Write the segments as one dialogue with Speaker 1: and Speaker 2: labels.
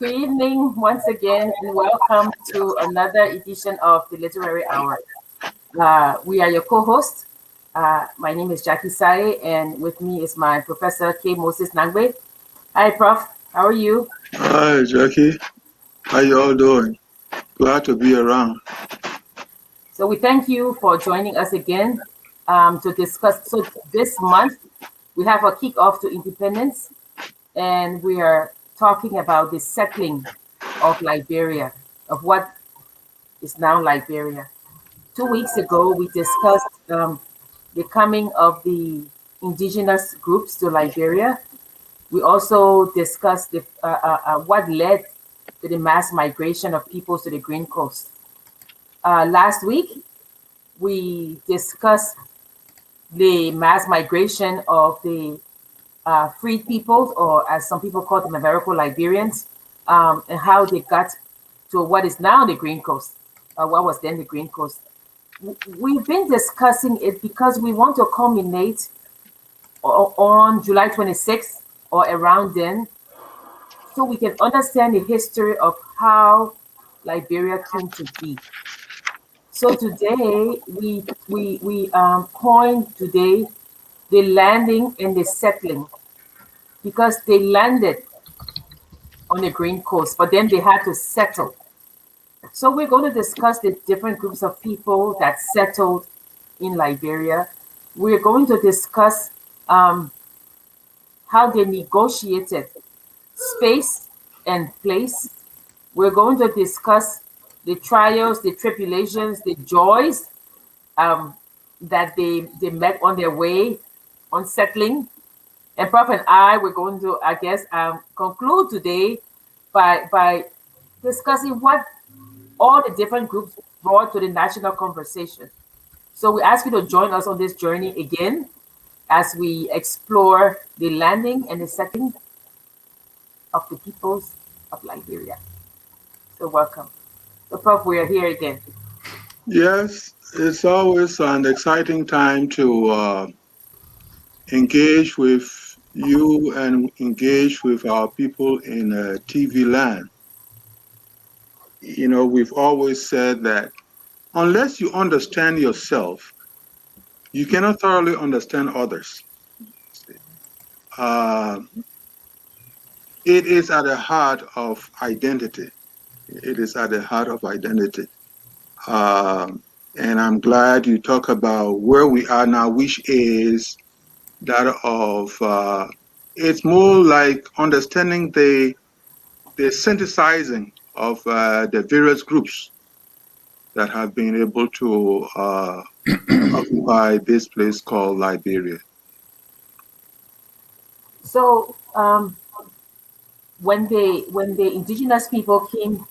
Speaker 1: Good evening once again, and welcome to another edition of the Literary Hour. We are your co-hosts. My name is Jackie Saye, and with me is my professor K. Moses Nangbe. Hi, Prof. How are you?
Speaker 2: Hi, Jackie. How you all doing? Glad to be around.
Speaker 1: So we thank you for joining us again to discuss. So this month we have a kickoff to independence, and we are talking about the settling of Liberia, of what is now Liberia. 2 weeks ago, we discussed the coming of the indigenous groups to Liberia. We also discussed what led to the mass migration of peoples to the Green Coast. Last week, we discussed the mass migration of the freed peoples, or as some people call them, American Liberians, and how they got to what is now the Green Coast, what was then the Green Coast. We've been discussing it because we want to culminate on July 26th or around then, so we can understand the history of how Liberia came to be. So today we coined today the landing and the settling, because they landed on the Green Coast, but then they had to settle. So we're going to discuss the different groups of people that settled in Liberia. We're going to discuss how they negotiated space and place. We're going to discuss the trials, the tribulations, the joys that they met on their way on settling. And Prof and I, we're going to, I guess, conclude today by discussing what all the different groups brought to the national conversation. So we ask you to join us on this journey again as we explore the landing and the settling of the peoples of Liberia. So welcome. So Prof, we are here again.
Speaker 2: Yes, it's always an exciting time to engage with you and engage with our people in TV land. You know, we've always said that unless you understand yourself, you cannot thoroughly understand others. Uh, it is at the heart of identity. It is at the heart of identity. And I'm glad you talk about where we are now, which is that of it's more like understanding the synthesizing of the various groups that have been able to occupy this place called Liberia.
Speaker 1: So when the indigenous people came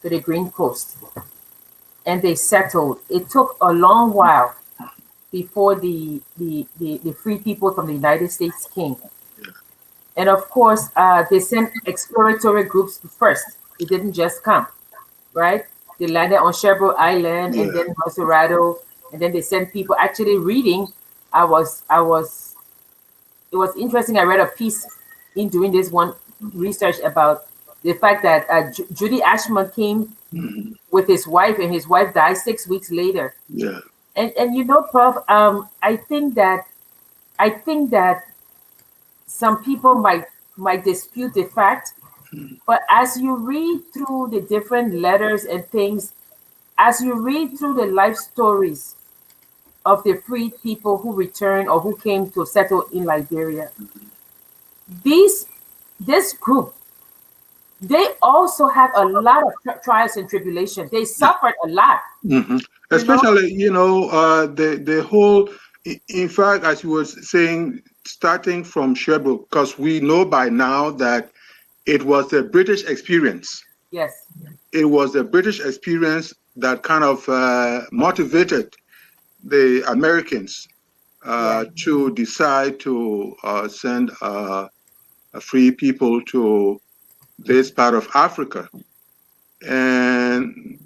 Speaker 1: to the Green Coast and they settled, it took a long while before the free people from the United States came.
Speaker 2: Yeah.
Speaker 1: And of course, they sent exploratory groups first. It didn't just come, right? They landed on Cherbourg Island and
Speaker 2: Yeah.
Speaker 1: then Masurado, and then they sent people. Actually, reading, it was interesting. I read a piece in doing this one research about the fact that Judy Ashman came
Speaker 2: Mm-hmm.
Speaker 1: with his wife, and his wife died 6 weeks later.
Speaker 2: Yeah.
Speaker 1: And you know, Prof, I think that some people might dispute the fact,
Speaker 2: Mm-hmm.
Speaker 1: but as you read through the different letters and things, as you read through the life stories of the freed people who returned or who came to settle in Liberia, these this group, they also had a lot of trials and tribulations. They suffered a lot,
Speaker 2: Mm-hmm.
Speaker 1: you know.
Speaker 2: Especially, you know, the whole. In fact, as you were saying, starting from Sherbrooke, because we know by now that it was a British experience.
Speaker 1: Yes.
Speaker 2: It was a British experience that kind of motivated the Americans
Speaker 1: Yeah.
Speaker 2: to decide to send free people to this part of Africa. And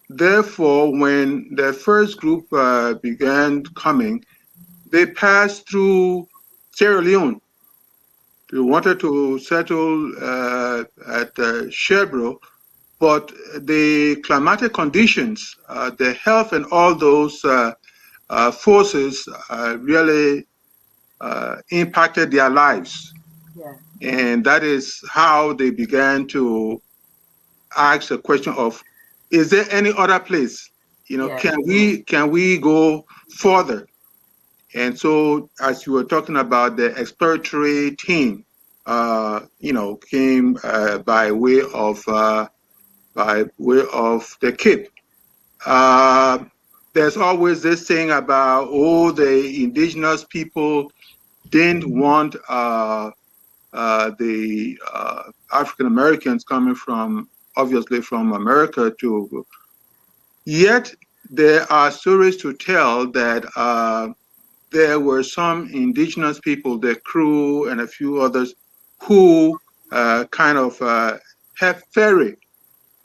Speaker 2: therefore, when the first group began coming, they passed through Sierra Leone. They wanted to settle at Sherbrooke, but the climatic conditions, the health, and all those forces really impacted their lives.
Speaker 1: Yeah.
Speaker 2: And that is how they began to ask the question of, is there any other place?
Speaker 1: Yeah.
Speaker 2: Can we go further? And so, as you were talking about, the exploratory team, came by way of the Cape. There's always this thing about, the indigenous people didn't want the African Americans coming obviously from America to. Yet there are stories to tell that there were some indigenous people, the crew and a few others, who kind of have ferried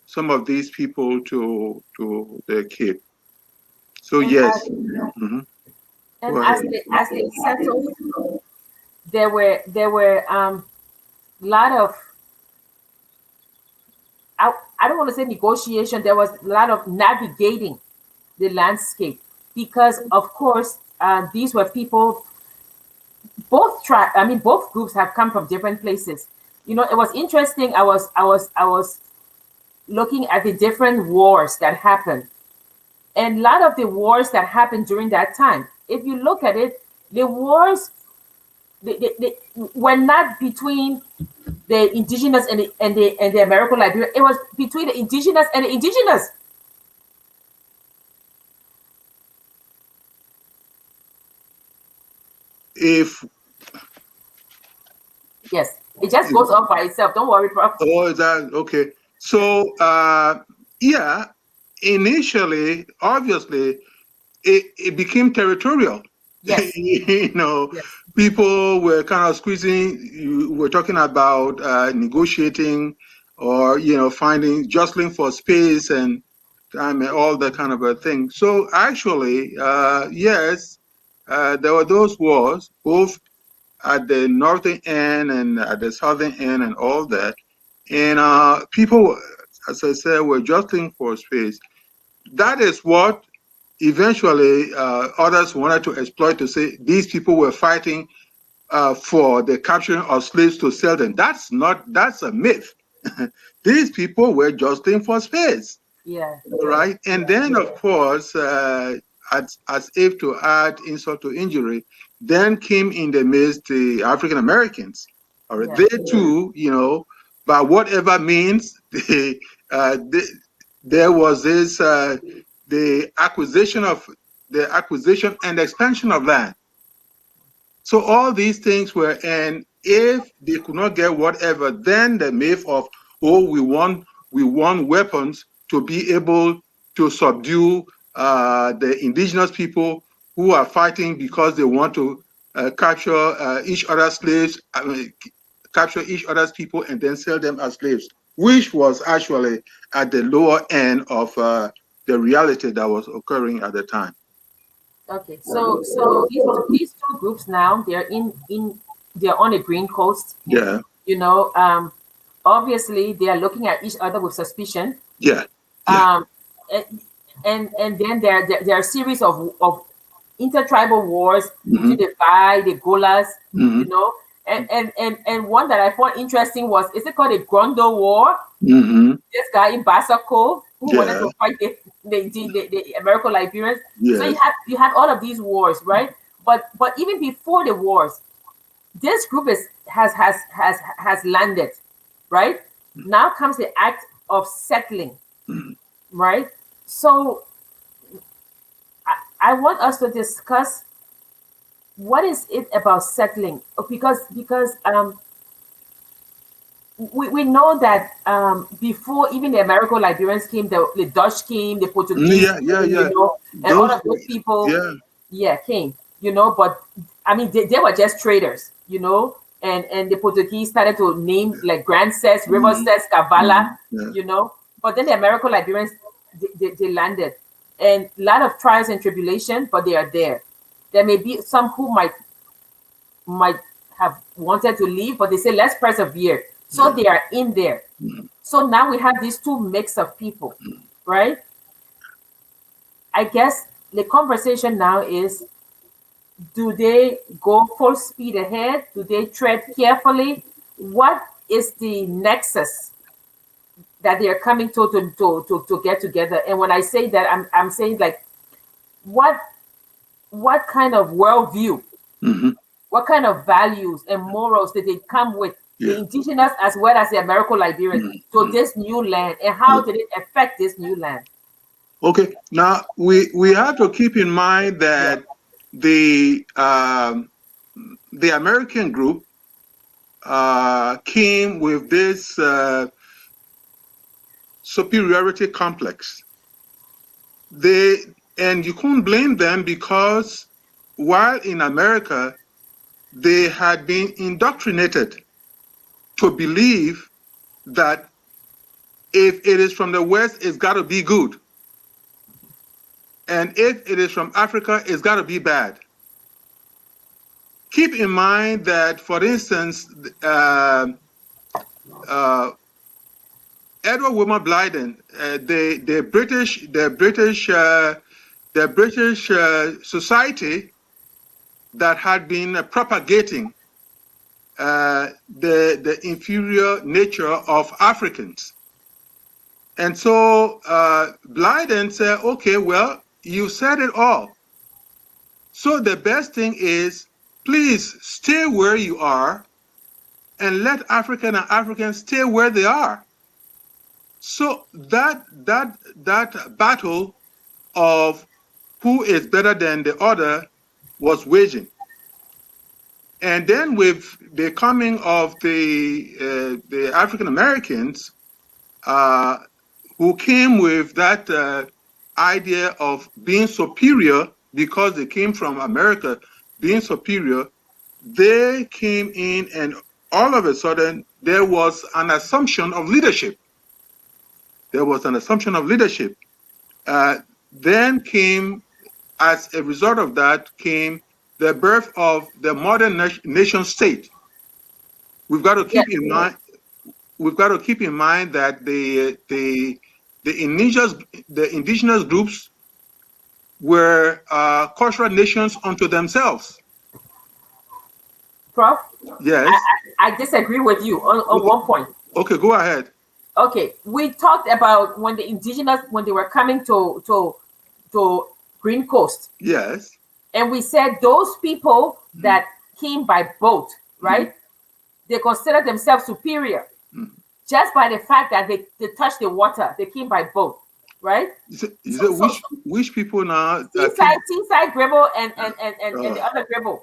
Speaker 2: some of these people to the Cape. So
Speaker 1: And
Speaker 2: yes.
Speaker 1: and as they settled, there were lot of, I don't want to say negotiation. There was a lot of navigating the landscape because, of course, these were people. Both groups have come from different places. It was interesting. I was looking at the different wars that happened, and a lot of the wars that happened during that time. If you look at it, the wars they were not between the indigenous and the American Liberia. It was between the indigenous and the indigenous.
Speaker 2: If
Speaker 1: Yes, it just goes off by itself. Don't worry, Prof.
Speaker 2: Oh, is that okay? So yeah, initially, obviously, it became territorial.
Speaker 1: Yes.
Speaker 2: Yes. People were kind of squeezing. You were talking about negotiating, or jostling for space and time and all that kind of a thing. So actually, yes, there were those wars, both at the northern end and at the southern end and all that. And people, as I said, were jostling for space. That is what eventually others wanted to exploit, to say these people were fighting for the capturing of slaves to sell them. That's a myth. These people were jostling for space.
Speaker 1: Yeah.
Speaker 2: Right. And then, of course, as if to add insult to injury, then came in the midst the African Americans. All right. They too, by whatever means, there was this the acquisition and expansion of land. So all these things were, and if they could not get whatever, then the myth of, we want weapons to be able to subdue the indigenous people who are fighting because they want to capture each other's slaves, capture each other's people, and then sell them as slaves, which was actually at the lower end of the reality that was occurring at the time.
Speaker 1: Okay, so these two groups now, they're they're on the Green Coast.
Speaker 2: Yeah.
Speaker 1: Obviously they are looking at each other with suspicion.
Speaker 2: Yeah.
Speaker 1: And then there are a series of intertribal wars between the Bai, the Golas, and one that I found interesting was, is it called the Grondo War? This guy in Basako who wanted to fight the American Liberians.
Speaker 2: Yes.
Speaker 1: So you had all of these wars, right? But even before the wars, this group has landed, right? Now comes the act of settling, right? So I want us to discuss what is it about settling, because we know that before even the American Liberians came, the Dutch came, the Portuguese came, and all of those people came, but I mean they were just traders, and the Portuguese started to name like Grand Cess, River Cess, Kavala, but then the American Liberians they landed, and a lot of trials and tribulation, but they are there. There may be some who might have wanted to leave, but they say let's persevere. So they are in there. So now we have these two mix of people, right? I guess the conversation now is, do they go full speed ahead? Do they tread carefully? What is the nexus that they are coming to get together? And when I say that, I'm saying like, what kind of worldview, what kind of values and morals did they come with, the indigenous as well as the Americo-Liberians, to this new land, and how did it affect this new land?
Speaker 2: Okay, now we have to keep in mind that the American group came with this superiority complex. And you couldn't blame them, because while in America, they had been indoctrinated to believe that if it is from the West, it's got to be good. And if it is from Africa, it's got to be bad. Keep in mind that, for instance, Edward Wilmot Blyden, the British society that had been propagating the inferior nature of Africans. And so Blyden said, okay, well, you said it all. So the best thing is, please stay where you are and let African and Africans stay where they are. So that battle of who is better than the other was waging. And then with the coming of the African Americans, who came with that idea of being superior because they came from America, being superior, they came in, and all of a sudden there was an assumption of leadership. There was an assumption of leadership. Then came, as a result of that, came the birth of the modern nation state. We've got to keep in mind. We've got to keep in mind that the indigenous groups were cultural nations unto themselves.
Speaker 1: Prof?
Speaker 2: Yes.
Speaker 1: I disagree with you on one point.
Speaker 2: Okay, go ahead.
Speaker 1: Okay, we talked about when the indigenous, when they were coming to Green Coast.
Speaker 2: Yes.
Speaker 1: And we said those people that came by boat, right? They consider themselves superior just by the fact that they touched the water. They came by boat, right?
Speaker 2: Which people now?
Speaker 1: Teesside Gribble and the other Gribble.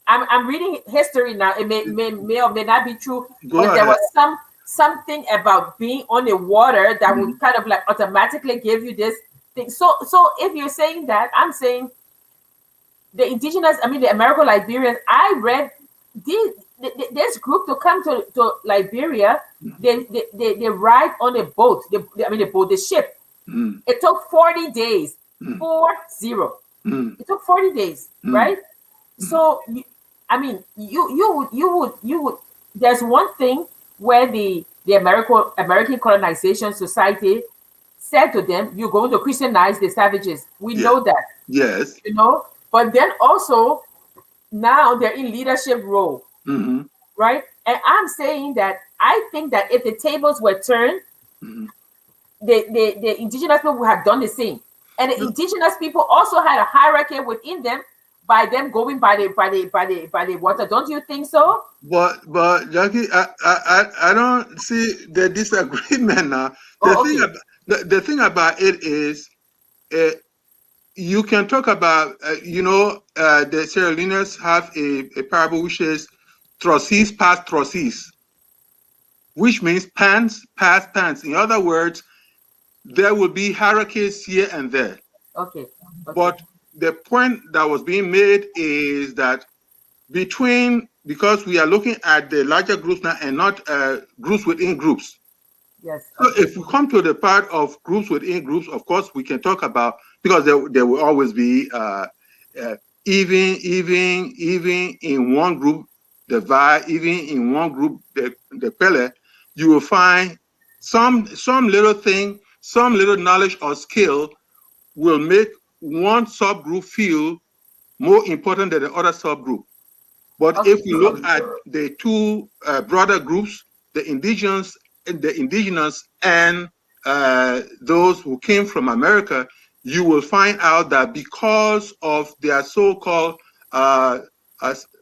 Speaker 1: I'm reading history now. It may or may not be true, but there was something about being on the water that would kind of like automatically give you this thing. So if you're saying that, I'm saying the indigenous, I mean the Americo-Liberians, I read this group to come to Liberia, they ride on a boat, the ship. It took 40 days, 40. It took 40 days, right? So you would. There's one thing where the American Colonization Society said to them, "You're going to Christianize the savages." We know that.
Speaker 2: Yes.
Speaker 1: But then also now they're in leadership role, right? And I'm saying that I think that if the tables were turned, the indigenous people would have done the same, and the indigenous people also had a hierarchy within them by them going by the water. Don't you think so?
Speaker 2: But Jackie, I don't see the disagreement now. The thing about it is, you can talk about the Sierra Leoneans have a parable which is trousses past trousses, which means pants past pants. In other words, there will be hierarchies here and there.
Speaker 1: Okay.
Speaker 2: But the point that was being made is that because we are looking at the larger groups now and not groups within groups.
Speaker 1: Yes.
Speaker 2: So if we come to the part of groups within groups, of course we can talk about, because there will always be even in one group, the VAR, even in one group, the Pele, you will find some little thing, some little knowledge or skill will make one subgroup feel more important than the other subgroup. But
Speaker 1: Okay.
Speaker 2: if we look at the two broader groups, the indigenous and those who came from America, you will find out that because of their so-called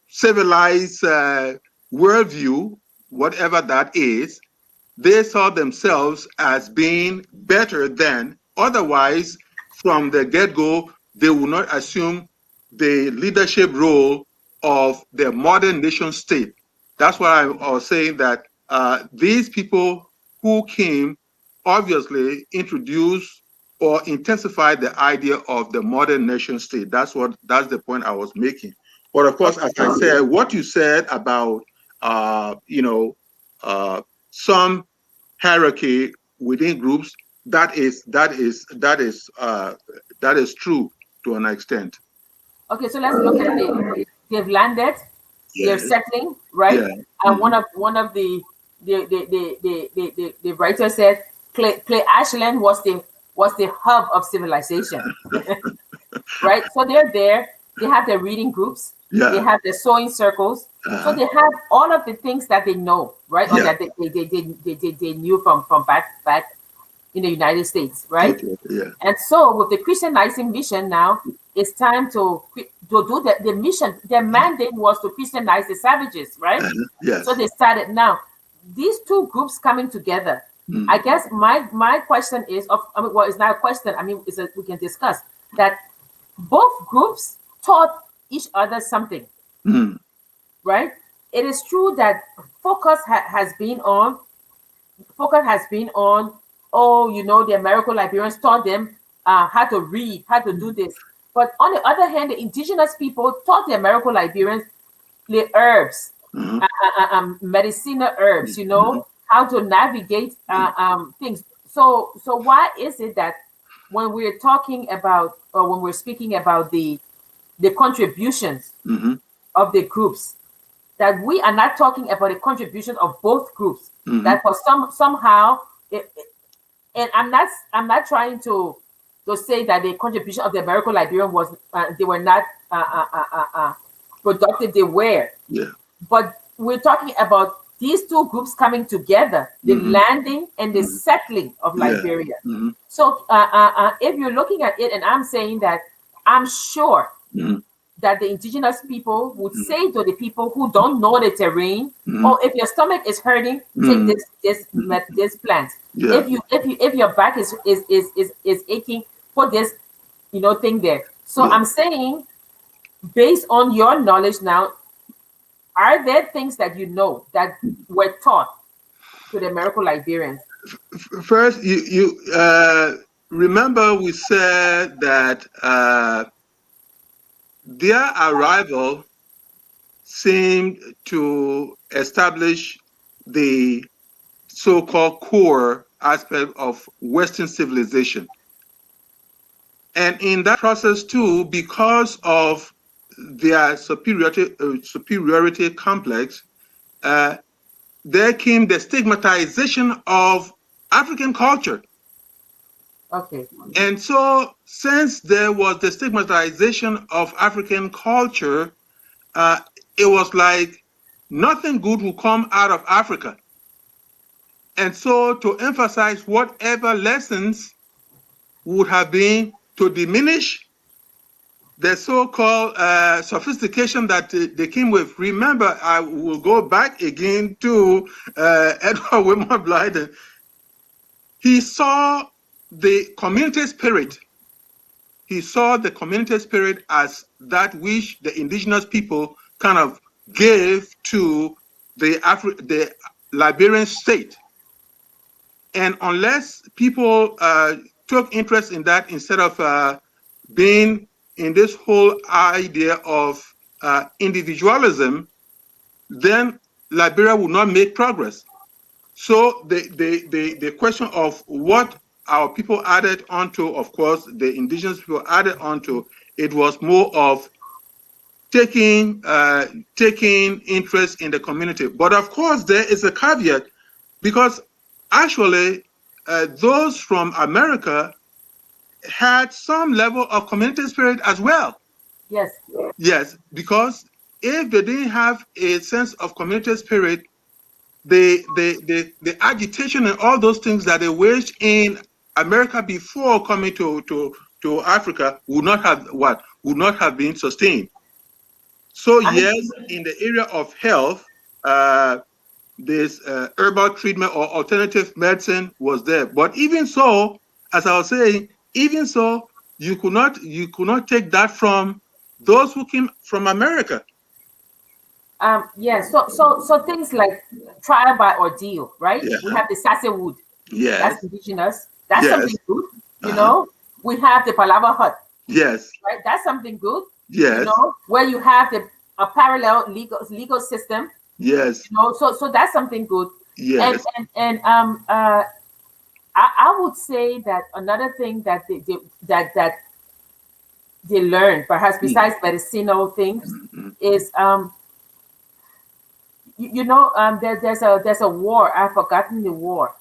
Speaker 2: civilized worldview, whatever that is, they saw themselves as being better than. Otherwise, from the get-go, they would not assume the leadership role of the modern nation state. That's why I was saying that these people who came obviously introduced or intensified the idea of the modern nation state. That's the point I was making. But of course, as I said, what you said about some hierarchy within groups, that is true to an extent.
Speaker 1: Okay, so let's look at it. They've landed, they're
Speaker 2: Yes.
Speaker 1: settling, right?
Speaker 2: Yeah.
Speaker 1: And one of the writer said Clay Ashland was the hub of civilization. Right? So they're there, they have their reading groups,
Speaker 2: Yeah.
Speaker 1: they have their sewing circles, so they have all of the things that they know, right? Or
Speaker 2: Yeah.
Speaker 1: that they knew from back in the United States, right?
Speaker 2: Okay. Yeah.
Speaker 1: And so with the Christianizing mission now, it's time to do the mission. Their mandate was to Christianize the savages, right?
Speaker 2: Yes.
Speaker 1: So they started now. These two groups coming together. I guess my question is well, it's not a question. I mean, we can discuss that both groups taught each other something, right? It is true that focus has been on. Oh, the American Liberians taught them how to read, how to do this. But on the other hand, the indigenous people taught the American Liberians the herbs, medicinal herbs, how to navigate things. So why is it that when we're talking about, or when we're speaking about the contributions of the groups, that we are not talking about the contribution of both groups? That for somehow, and I'm not trying to say that the contribution of the American Liberian was they were not productive. They were, but we're talking about these two groups coming together, the landing and the settling of Liberia. So if you're looking at it, and I'm saying that I'm sure that the indigenous people would say to the people who don't know the terrain, "Oh, if your stomach is hurting, take this plant.
Speaker 2: Yeah.
Speaker 1: If your back is aching, put this thing there." So I'm saying, based on your knowledge now, are there things that that were taught to the American Liberians?
Speaker 2: First, you remember we said that their arrival seemed to establish the so-called core aspect of Western civilization. And in that process too, because of their superiority complex, there came the stigmatization of African culture.
Speaker 1: Okay.
Speaker 2: And so, since there was the stigmatization of African culture, it was like nothing good will come out of Africa. And so, to emphasize whatever lessons would have been to diminish the so-called sophistication that they came with. Remember, I will go back again to Edward Wilmot Blyden. He saw the community spirit. He saw the community spirit as that which the indigenous people kind of gave to the Liberian state. And unless people took interest in that, instead of being in this whole idea of individualism, then Liberia will not make progress. So the question of what our people added onto, of course, the indigenous people added onto, it was more of taking interest in the community. But of course, there is a caveat, because actually those from America had some level of community spirit as well.
Speaker 1: Yes.
Speaker 2: Yes, because if they didn't have a sense of community spirit, the agitation and all those things that they waged in America before coming to Africa would not have been sustained. So yes, in the area of health, this herbal treatment or alternative medicine was there. But even so, as I was saying, even so, you could not take that from those who came from America.
Speaker 1: Yeah, so things like trial by ordeal, right?
Speaker 2: Yeah.
Speaker 1: We have the Sassewood.
Speaker 2: Yes.
Speaker 1: That's indigenous. That's
Speaker 2: Yes.
Speaker 1: something good. You know, we have the Palava hut.
Speaker 2: Yes.
Speaker 1: Right? That's something good.
Speaker 2: Yes.
Speaker 1: You know, where you have a parallel legal system.
Speaker 2: Yes.
Speaker 1: You know, so that's something good.
Speaker 2: Yes.
Speaker 1: And I would say that another thing that they learn, perhaps besides medicinal things, is there's a war. I've forgotten the war,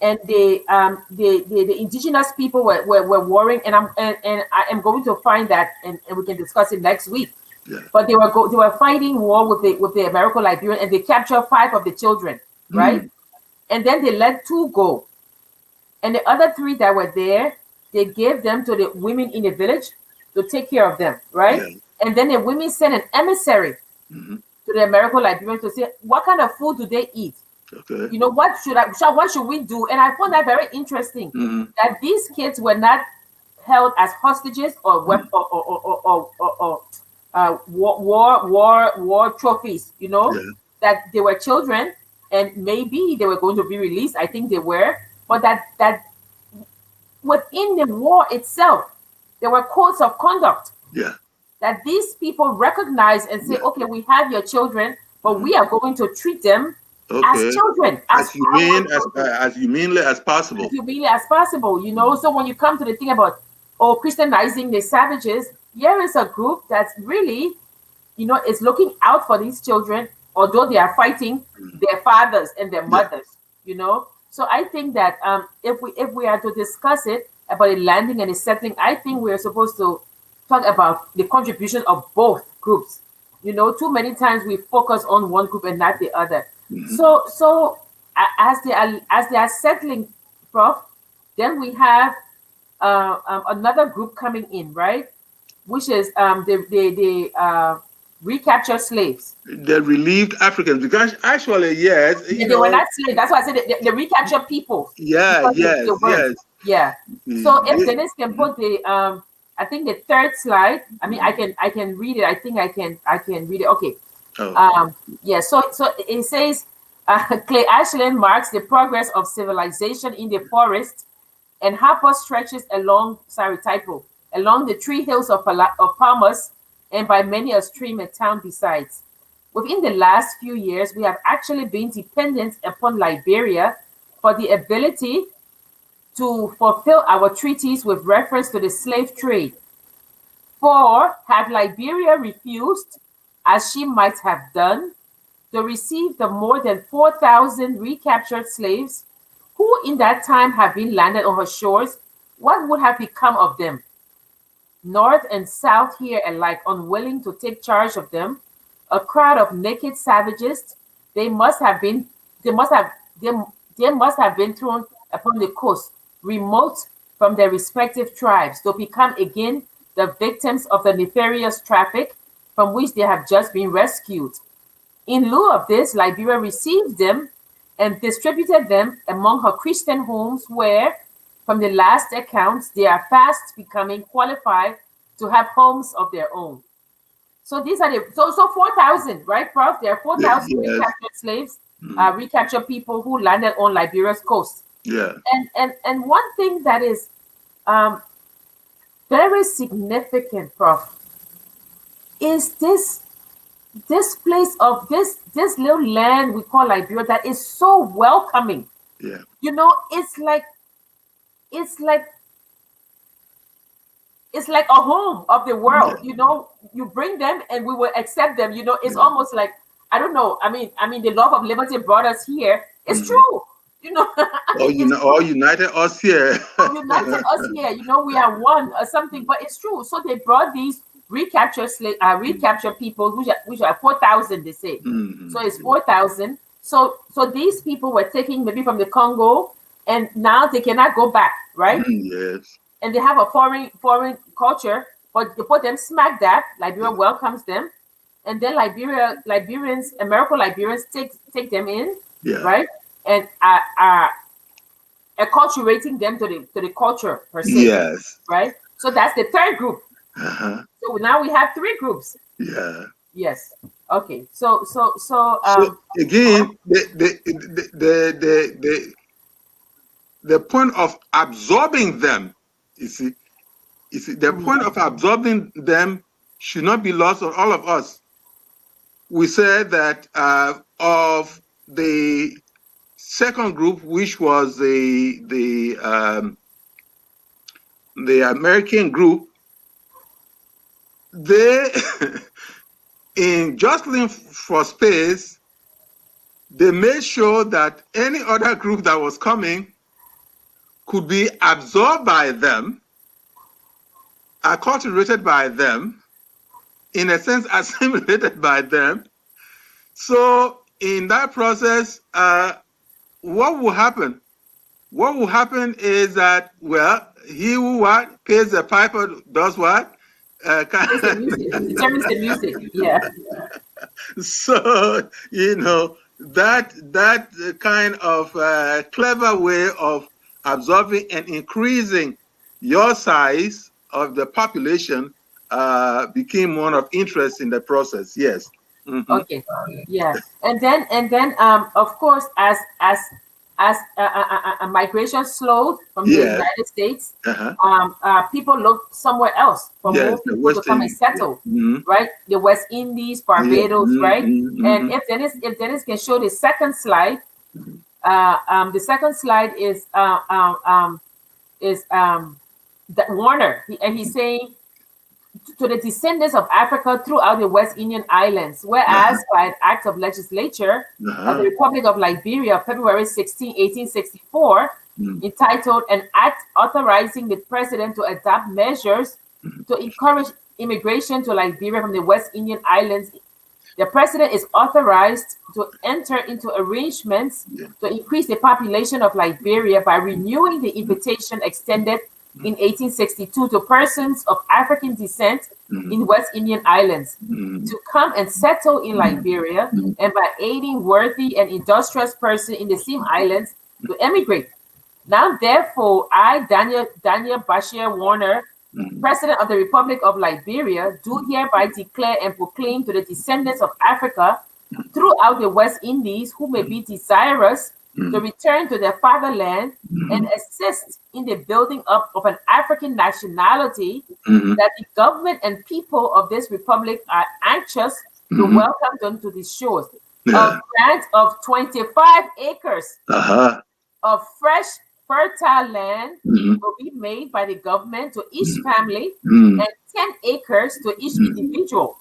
Speaker 1: and the indigenous people were warring, and I am going to find that, and we can discuss it next week.
Speaker 2: Yeah.
Speaker 1: But they were fighting war with the Americo-Liberian, and they captured 5 of the children, right? And then they let 2 go, and the other 3 that were there, they gave them to the women in the village to take care of them, right? Yeah. And then the women sent an emissary to the Americo-Liberian to say, what kind of food do they eat? Okay. You know, what should we do? And I found that very interesting, that these kids were not held as hostages or war trophies, you know, that they were children and maybe they were going to be released. I think they were, but that within the war itself, there were codes of conduct. Yeah. That these people recognize and say, okay, we have your children, but we are going to treat them as children, as humanely
Speaker 2: as possible.
Speaker 1: As humanely as possible, you know. So when you come to the thing about Christianizing the savages, here is a group that's really, you know, is looking out for these children, although they are fighting their fathers and their mothers, you know. So I think that if we are to discuss it about the landing and the settling, I think we are supposed to talk about the contribution of both groups. You know, too many times we focus on one group and not the other. So as they are settling, Prof, then we have another group coming in, right? Which is the recaptured slaves.
Speaker 2: The relieved Africans, because actually, yes,
Speaker 1: they were not slaves. That's why I said the recaptured people.
Speaker 2: Yeah, yes.
Speaker 1: Yeah. So if Dennis can put the I think the 3rd slide. I mean, I can read it. I think I can read it. Okay. Yeah. So it says Clay Ashland marks the progress of civilization in the forest, and Harper stretches along the tree hills of Palmas, and by many a stream and town besides. Within the last few years, we have actually been dependent upon Liberia for the ability to fulfill our treaties with reference to the slave trade. For had Liberia refused, as she might have done, to receive the more than 4,000 recaptured slaves who in that time have been landed on her shores, what would have become of them? North and South here alike unwilling to take charge of them, a crowd of naked savages, they must have been thrown upon the coast, remote from their respective tribes, to become again the victims of the nefarious traffic from which they have just been rescued. In lieu of this, Liberia received them and distributed them among her Christian homes, where, from the last accounts, they are fast becoming qualified to have homes of their own. So these are so 4,000, right, Prof? There are 4,000 recaptured slaves, recaptured people who landed on Liberia's coast.
Speaker 2: Yeah.
Speaker 1: And one thing that is very significant, Prof, is this place of this little land we call Liberia that is so welcoming.
Speaker 2: Yeah.
Speaker 1: You know, it's like a home of the world. You know, you bring them and we will accept them. It's almost like, I don't know. I mean, the love of liberty brought us here. It's true.
Speaker 2: All united us here.
Speaker 1: United us here. We are one or something, but it's true. So they brought these recaptured people, which are 4,000. They say. So it's 4,000. So these people were taken maybe from the Congo, and now they cannot go back, right?
Speaker 2: Yes.
Speaker 1: And they have a foreign culture, but they put them smack dab. Liberia welcomes them, and then American Liberians take them in, right? And are acculturating them to the culture per se.
Speaker 2: Yes.
Speaker 1: Right. So that's the third group. So now we have three groups.
Speaker 2: Yeah.
Speaker 1: Yes. Okay. So
Speaker 2: again, the point of absorbing them, you see, the point of absorbing them should not be lost on all of us. We said that of the second group, which was the American group, they in jostling for space, they made sure that any other group that was coming could be absorbed by them, acculturated by them, in a sense assimilated by them. So in that process, what will happen? What will happen is that, well, he who pays the piper does what?
Speaker 1: Determines the music. Yeah.
Speaker 2: So that kind of clever way of absorbing and increasing your size of the population became one of interest in the process. Yes.
Speaker 1: Okay. Yeah. And then of course, as migration slowed from the United States, people look somewhere else for more people to come and settle, right? The West Indies, Barbados, right? And if Dennis can show the second slide, the second slide is that Warner, and he's saying to the descendants of Africa throughout the West Indian Islands, whereas by an act of legislature of the Republic of Liberia, February 16, 1864, entitled An Act Authorizing the President to Adopt Measures to Encourage Immigration to Liberia from the West Indian Islands. The President is authorized to enter into arrangements to increase the population of Liberia by renewing the invitation extended in 1862 to persons of African descent in West Indian Islands to come and settle in Liberia, and by aiding worthy and industrious persons in the same islands to emigrate. Now, therefore, I, Daniel Bashir Warner, President of the Republic of Liberia, do hereby declare and proclaim to the descendants of Africa throughout the West Indies who may be desirous to return to their fatherland and assist in the building up of an African nationality, that the government and people of this republic are anxious to welcome them to these shores. A grant of 25 acres of fresh, fertile land will be made by the government to each family, and 10 acres to each individual.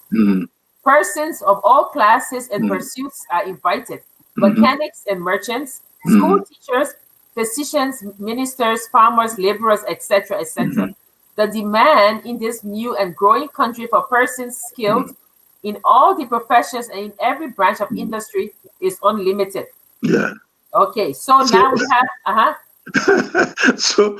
Speaker 1: Persons of all classes and pursuits are invited. Mechanics and merchants, school teachers, physicians, ministers, farmers, laborers, etc., etc. The demand in this new and growing country for persons skilled in all the professions and in every branch of industry is unlimited.
Speaker 2: Yeah.
Speaker 1: Okay, so now we have
Speaker 2: So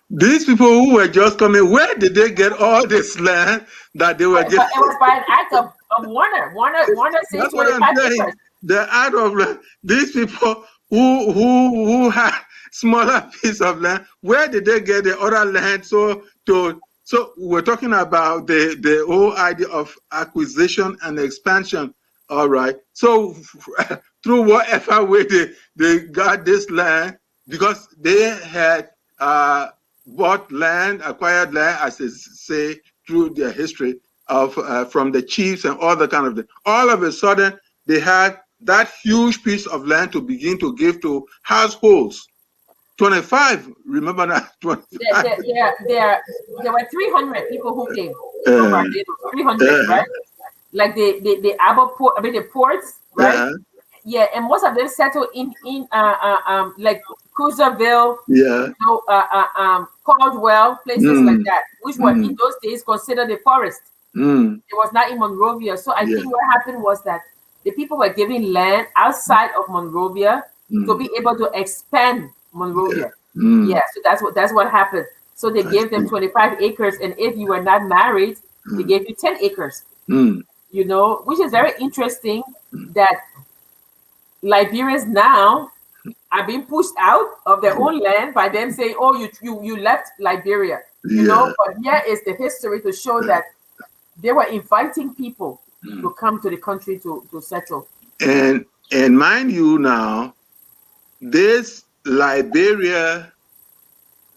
Speaker 2: these people who were just coming, where did they get all this land that they were getting?
Speaker 1: It was by an act of Warner. Warner said 25 acres.
Speaker 2: The act of these people who had smaller piece of land, where did they get the other land? So we're talking about the whole idea of acquisition and expansion. All right. So through whatever way they got this land, because they had bought land, acquired land, as they say, through their history of from the chiefs and all that kind of thing. All of a sudden, they had that huge piece of land to begin to give to households. 25, remember that? 25.
Speaker 1: There were 300 people who came. from Barbados, 300, right? Like the Abo port, I mean the ports, right? Yeah, and most of them settled in like Cruiserville,
Speaker 2: yeah.
Speaker 1: you know, Caldwell, places like
Speaker 2: Mm,
Speaker 1: that, which were in
Speaker 2: mm,
Speaker 1: those days considered a forest.
Speaker 2: mm,
Speaker 1: It was not in Monrovia. So I
Speaker 2: yeah.
Speaker 1: think what happened was that the people were given land outside of Monrovia to
Speaker 2: Mm,
Speaker 1: be able to expand
Speaker 2: yeah.
Speaker 1: Monrovia.
Speaker 2: Mm,
Speaker 1: Yeah, so that's what happened. So they
Speaker 2: I
Speaker 1: gave them
Speaker 2: see.
Speaker 1: 25 acres, and if you were not married, they
Speaker 2: Mm,
Speaker 1: gave you 10 acres.
Speaker 2: mm,
Speaker 1: You know, which is very interesting
Speaker 2: mm,
Speaker 1: that Liberians now are being pushed out of their own land by them saying, "Oh, you left Liberia." You know,
Speaker 2: yeah.
Speaker 1: but here is the history to show that they were inviting people to
Speaker 2: Mm.
Speaker 1: come to the country to settle.
Speaker 2: And mind you now, this Liberia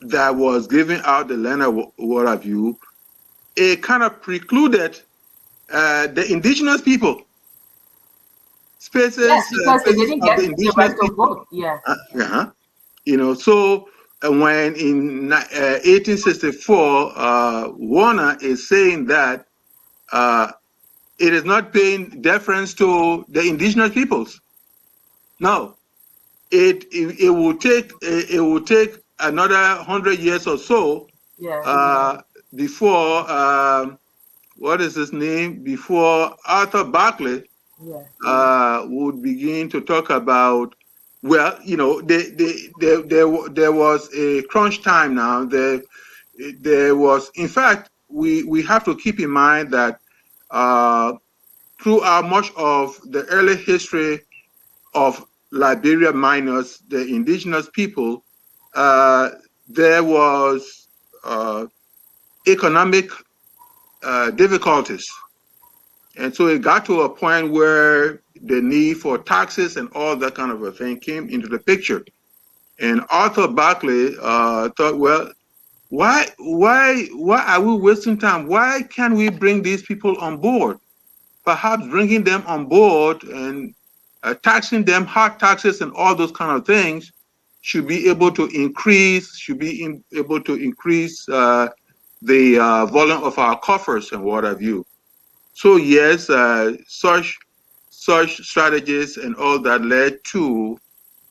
Speaker 2: that was giving out the land of what have you, it kind of precluded the indigenous people,
Speaker 1: Yes,
Speaker 2: spaces,
Speaker 1: because they
Speaker 2: places
Speaker 1: didn't
Speaker 2: of the
Speaker 1: get the right
Speaker 2: indigenous
Speaker 1: to
Speaker 2: people.
Speaker 1: vote. Yeah.
Speaker 2: Uh-huh. You know, so when in 1864, Warner is saying that it is not paying deference to the indigenous peoples. No, it will take another 100 years or so
Speaker 1: Yeah.
Speaker 2: before what is his name, before Arthur Barclay
Speaker 1: Yeah.
Speaker 2: would begin to talk about, well, you know, there was a crunch time now. There was, in fact, we have to keep in mind that throughout much of the early history of Liberia minus the indigenous people, there was economic difficulties. And so it got to a point where the need for taxes and all that kind of a thing came into the picture. And Arthur Barclay thought, well, why are we wasting time? Why can't we bring these people on board? Perhaps bringing them on board and taxing them, hard taxes and all those kind of things should be able to increase, the volume of our coffers and what have you. So yes, such strategies and all that led to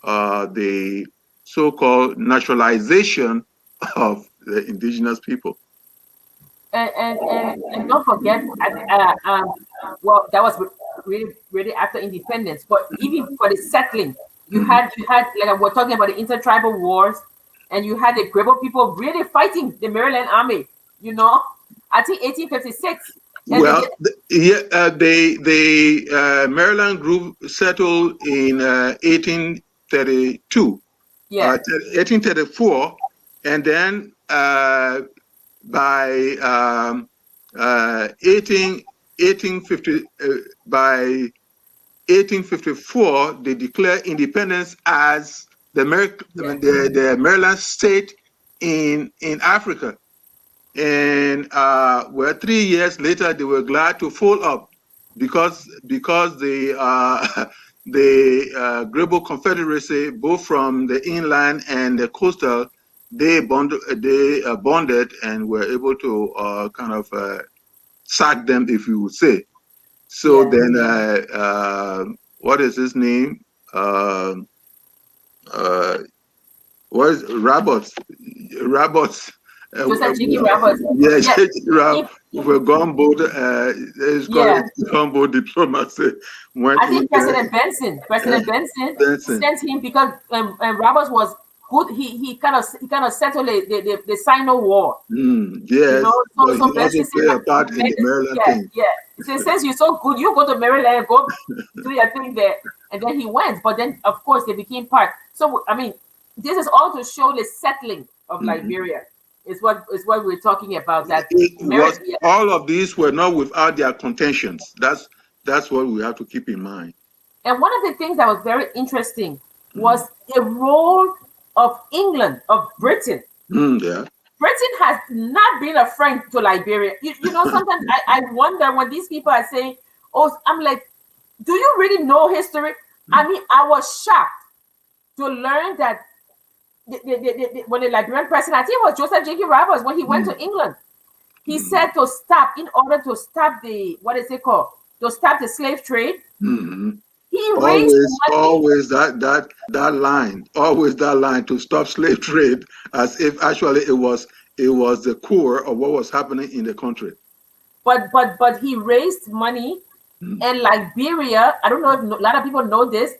Speaker 2: the so-called naturalization of the indigenous people.
Speaker 1: And don't forget, well, that was really after independence. But even for the settling,
Speaker 2: Mhm.
Speaker 1: you had like we're talking about the intertribal wars, and you had the Grebo people really fighting the Maryland army. You know, I think 1856, and they
Speaker 2: Well,
Speaker 1: did.
Speaker 2: the Maryland group settled in 1832,
Speaker 1: Yeah,
Speaker 2: 1834, and then by 1850, by 1854, they declared independence as
Speaker 1: yeah,
Speaker 2: the Maryland state in Africa. And well, 3 years later, they were glad to fold up because the the Grebo Confederacy, both from the inland and the coastal, they bonded and were able to kind of sack them, if you would say. So
Speaker 1: yeah.
Speaker 2: then, what is his name? Um uh, what is Roberts? Roberts.
Speaker 1: Joseph Jiggy Roberts.
Speaker 2: Yes,
Speaker 1: Yeah,
Speaker 2: Rob,
Speaker 1: if,
Speaker 2: with gunboat, it's called
Speaker 1: yeah.
Speaker 2: gunboat diplomacy. Went
Speaker 1: I
Speaker 2: in
Speaker 1: think
Speaker 2: there,
Speaker 1: President Benson
Speaker 2: Benson.
Speaker 1: sent him because Roberts was good. He kind of settled the Sino War. You
Speaker 2: Yes,
Speaker 1: know,
Speaker 2: but
Speaker 1: so
Speaker 2: he also
Speaker 1: Benson said,
Speaker 2: played a part in the Maryland
Speaker 1: yeah,
Speaker 2: thing.
Speaker 1: yeah. He said, since you're so good, you go to Maryland, go do your thing there. And then he went. But then, of course, they became part. So, I mean, this is all to show the settling of
Speaker 2: Mhm.
Speaker 1: Liberia. Is what we're talking about. That
Speaker 2: It was
Speaker 1: America,
Speaker 2: all of these were not without their contentions. That's what we have to keep in mind.
Speaker 1: and one of the things that was very interesting
Speaker 2: Mm.
Speaker 1: was the role of England, of Britain.
Speaker 2: Yeah.
Speaker 1: Britain has not been a friend to Liberia. You know, sometimes I wonder when these people are saying, oh, I'm like, do you really know history? I mean, I was shocked to learn that when the Liberian president, I think it was Joseph J.K. Roberts, when he went
Speaker 2: Mm.
Speaker 1: to England, He said to stop, in order to stop the, what is it called? To stop the slave trade.
Speaker 2: Mm-hmm.
Speaker 1: He raised money.
Speaker 2: Always that line to stop slave trade, as if actually it was the core of what was happening in the country.
Speaker 1: But he raised money, and Liberia, I don't know if a lot of people know this.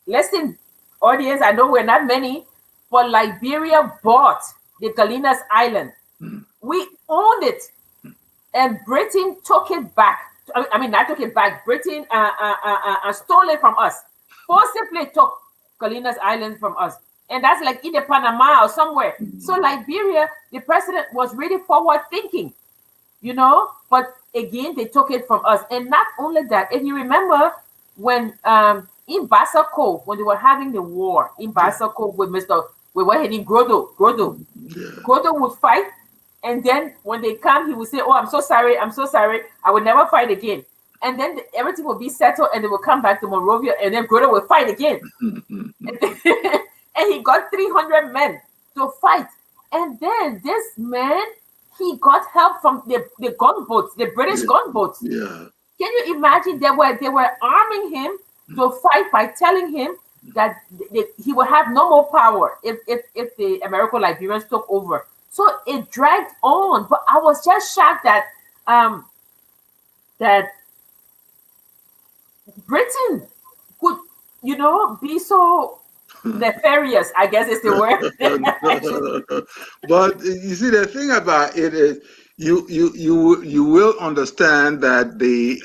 Speaker 1: Listen, audience, I know we're not many, but Liberia bought the Galinas Island. We owned it, and Britain took it back. I mean, not took it back. Britain stole it from us. Forcibly took Galinas Island from us. And that's like either Panama or somewhere. So Liberia, the president was really forward thinking, you know, but again, they took it from us. And not only that, if you remember when in Basako, when they were having the war in Basako with we were heading Grodo would fight. And then when they come, he would say, "Oh, I'm so sorry. I will never fight again." And then everything will be settled, and they will come back to Monrovia, and then Grodo will fight again. And he got 300 men to fight. And then this man, he got help from the gunboats, the British gunboats.
Speaker 2: Yeah.
Speaker 1: Can you imagine? They were arming him to fight by telling him that he will have no more power if the American Liberians took over. So it dragged on, but I was just shocked that that Britain could, you know, be so nefarious, I guess is the word.
Speaker 2: But you see, the thing about it is, you will understand that the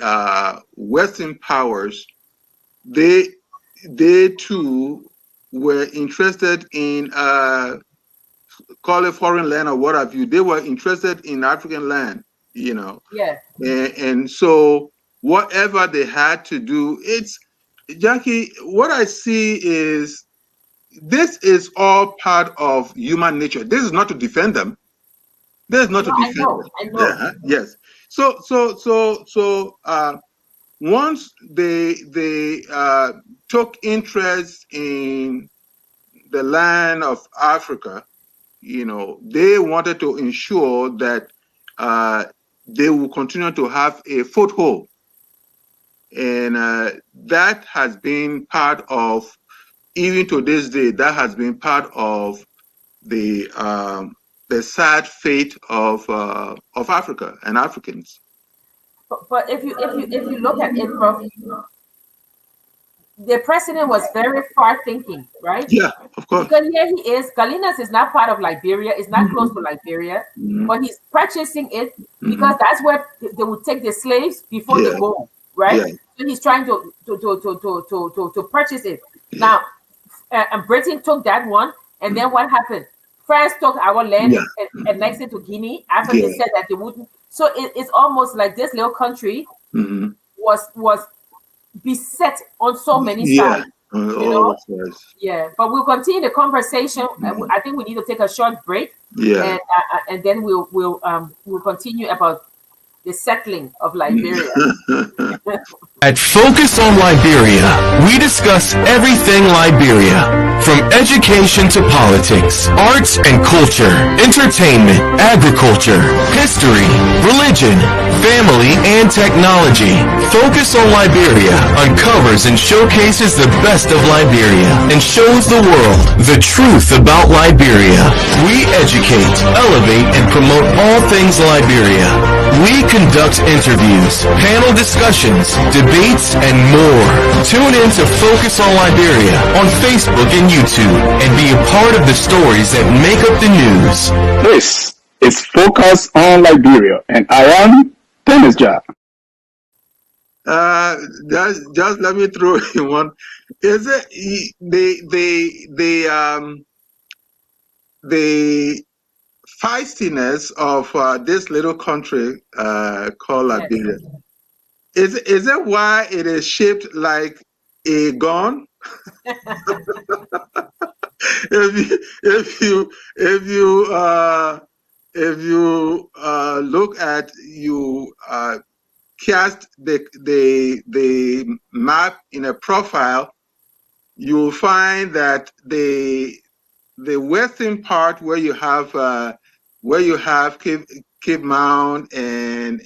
Speaker 2: Western powers, they too were interested in call it foreign land or what have you. They were interested in African land, you know.
Speaker 1: Yeah.
Speaker 2: And so whatever they had to do, it's, Jackie, what I see is this is all part of human nature. This is not to defend them. This is not to defend them.
Speaker 1: I know.
Speaker 2: Yeah, yes. So once they took interest in the land of Africa, you know, they wanted to ensure that they will continue to have a foothold. And that has been part of, even to this day, that has been part of the sad fate of Africa and Africans.
Speaker 1: But if you look at it, Prof, the president was very far thinking, right?
Speaker 2: Yeah, of course.
Speaker 1: Because here he is. Galinas is not part of Liberia. It's not close to Liberia, but he's purchasing it because that's where they would take the slaves before they go, right?
Speaker 2: Yeah.
Speaker 1: So he's trying to purchase it. Now, and Britain took that one, and then what happened? France took our land and annexed it to Guinea after they said that they wouldn't. So it's almost like this little country was beset on so many sides. You know? Yeah, but we'll continue the conversation. I think we need to take a short break.
Speaker 2: Yeah,
Speaker 1: and then we'll continue about the settling of Liberia.
Speaker 3: At Focus on Liberia, we discuss everything Liberia, from education to politics, arts and culture, entertainment, agriculture, history, religion, family, and technology. Focus on Liberia uncovers and showcases the best of Liberia and shows the world the truth about Liberia. We educate, elevate, and promote all things Liberia. We conduct interviews, panel discussions, debates, and more. Tune in to Focus on Liberia on Facebook and YouTube and be a part of the stories that make up the news.
Speaker 4: This is Focus on Liberia, and I am Dennis Jah.
Speaker 2: Just let me throw in one. Is it the feistiness of this little country called Liberia? Is that why it is shaped like a gun? if you look at, you cast the map in a profile, you'll find that the western part where you have Cape Mount and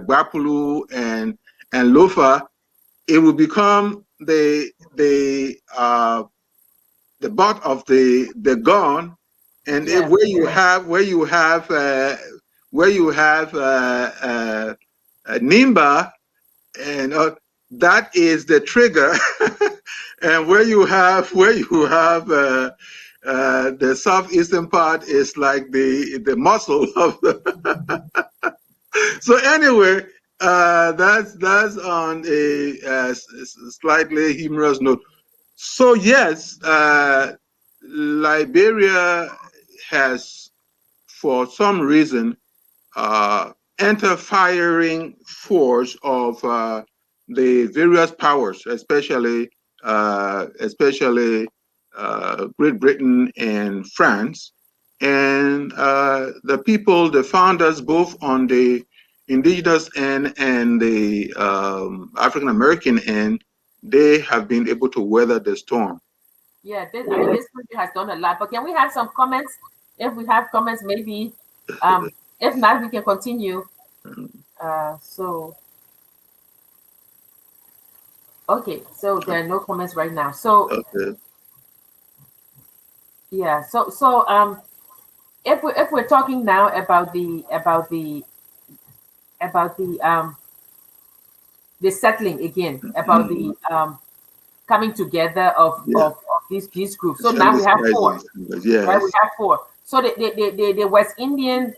Speaker 2: Guapulu and Lofa, it will become the butt of the gun, and
Speaker 1: Yeah.
Speaker 2: where you have Nimba, and that is the trigger, and where you have the southeastern part is like the muscle of the. So anyway, that's on a slightly humorous note. So yes, Liberia has, for some reason, enter firing force of the various powers, especially Great Britain and France, and the people, the founders, both on the indigenous end and the African American end, they have been able to weather the storm.
Speaker 1: Yeah, this country has done a lot. But can we have some comments? If we have comments, maybe. If not, we can continue. So okay, so there are no comments right now. So
Speaker 2: Okay.
Speaker 1: yeah, so if we're talking now about the settling again, about the coming together of these groups. So now we have four.
Speaker 2: Yes.
Speaker 1: Right, we have four. So the West Indian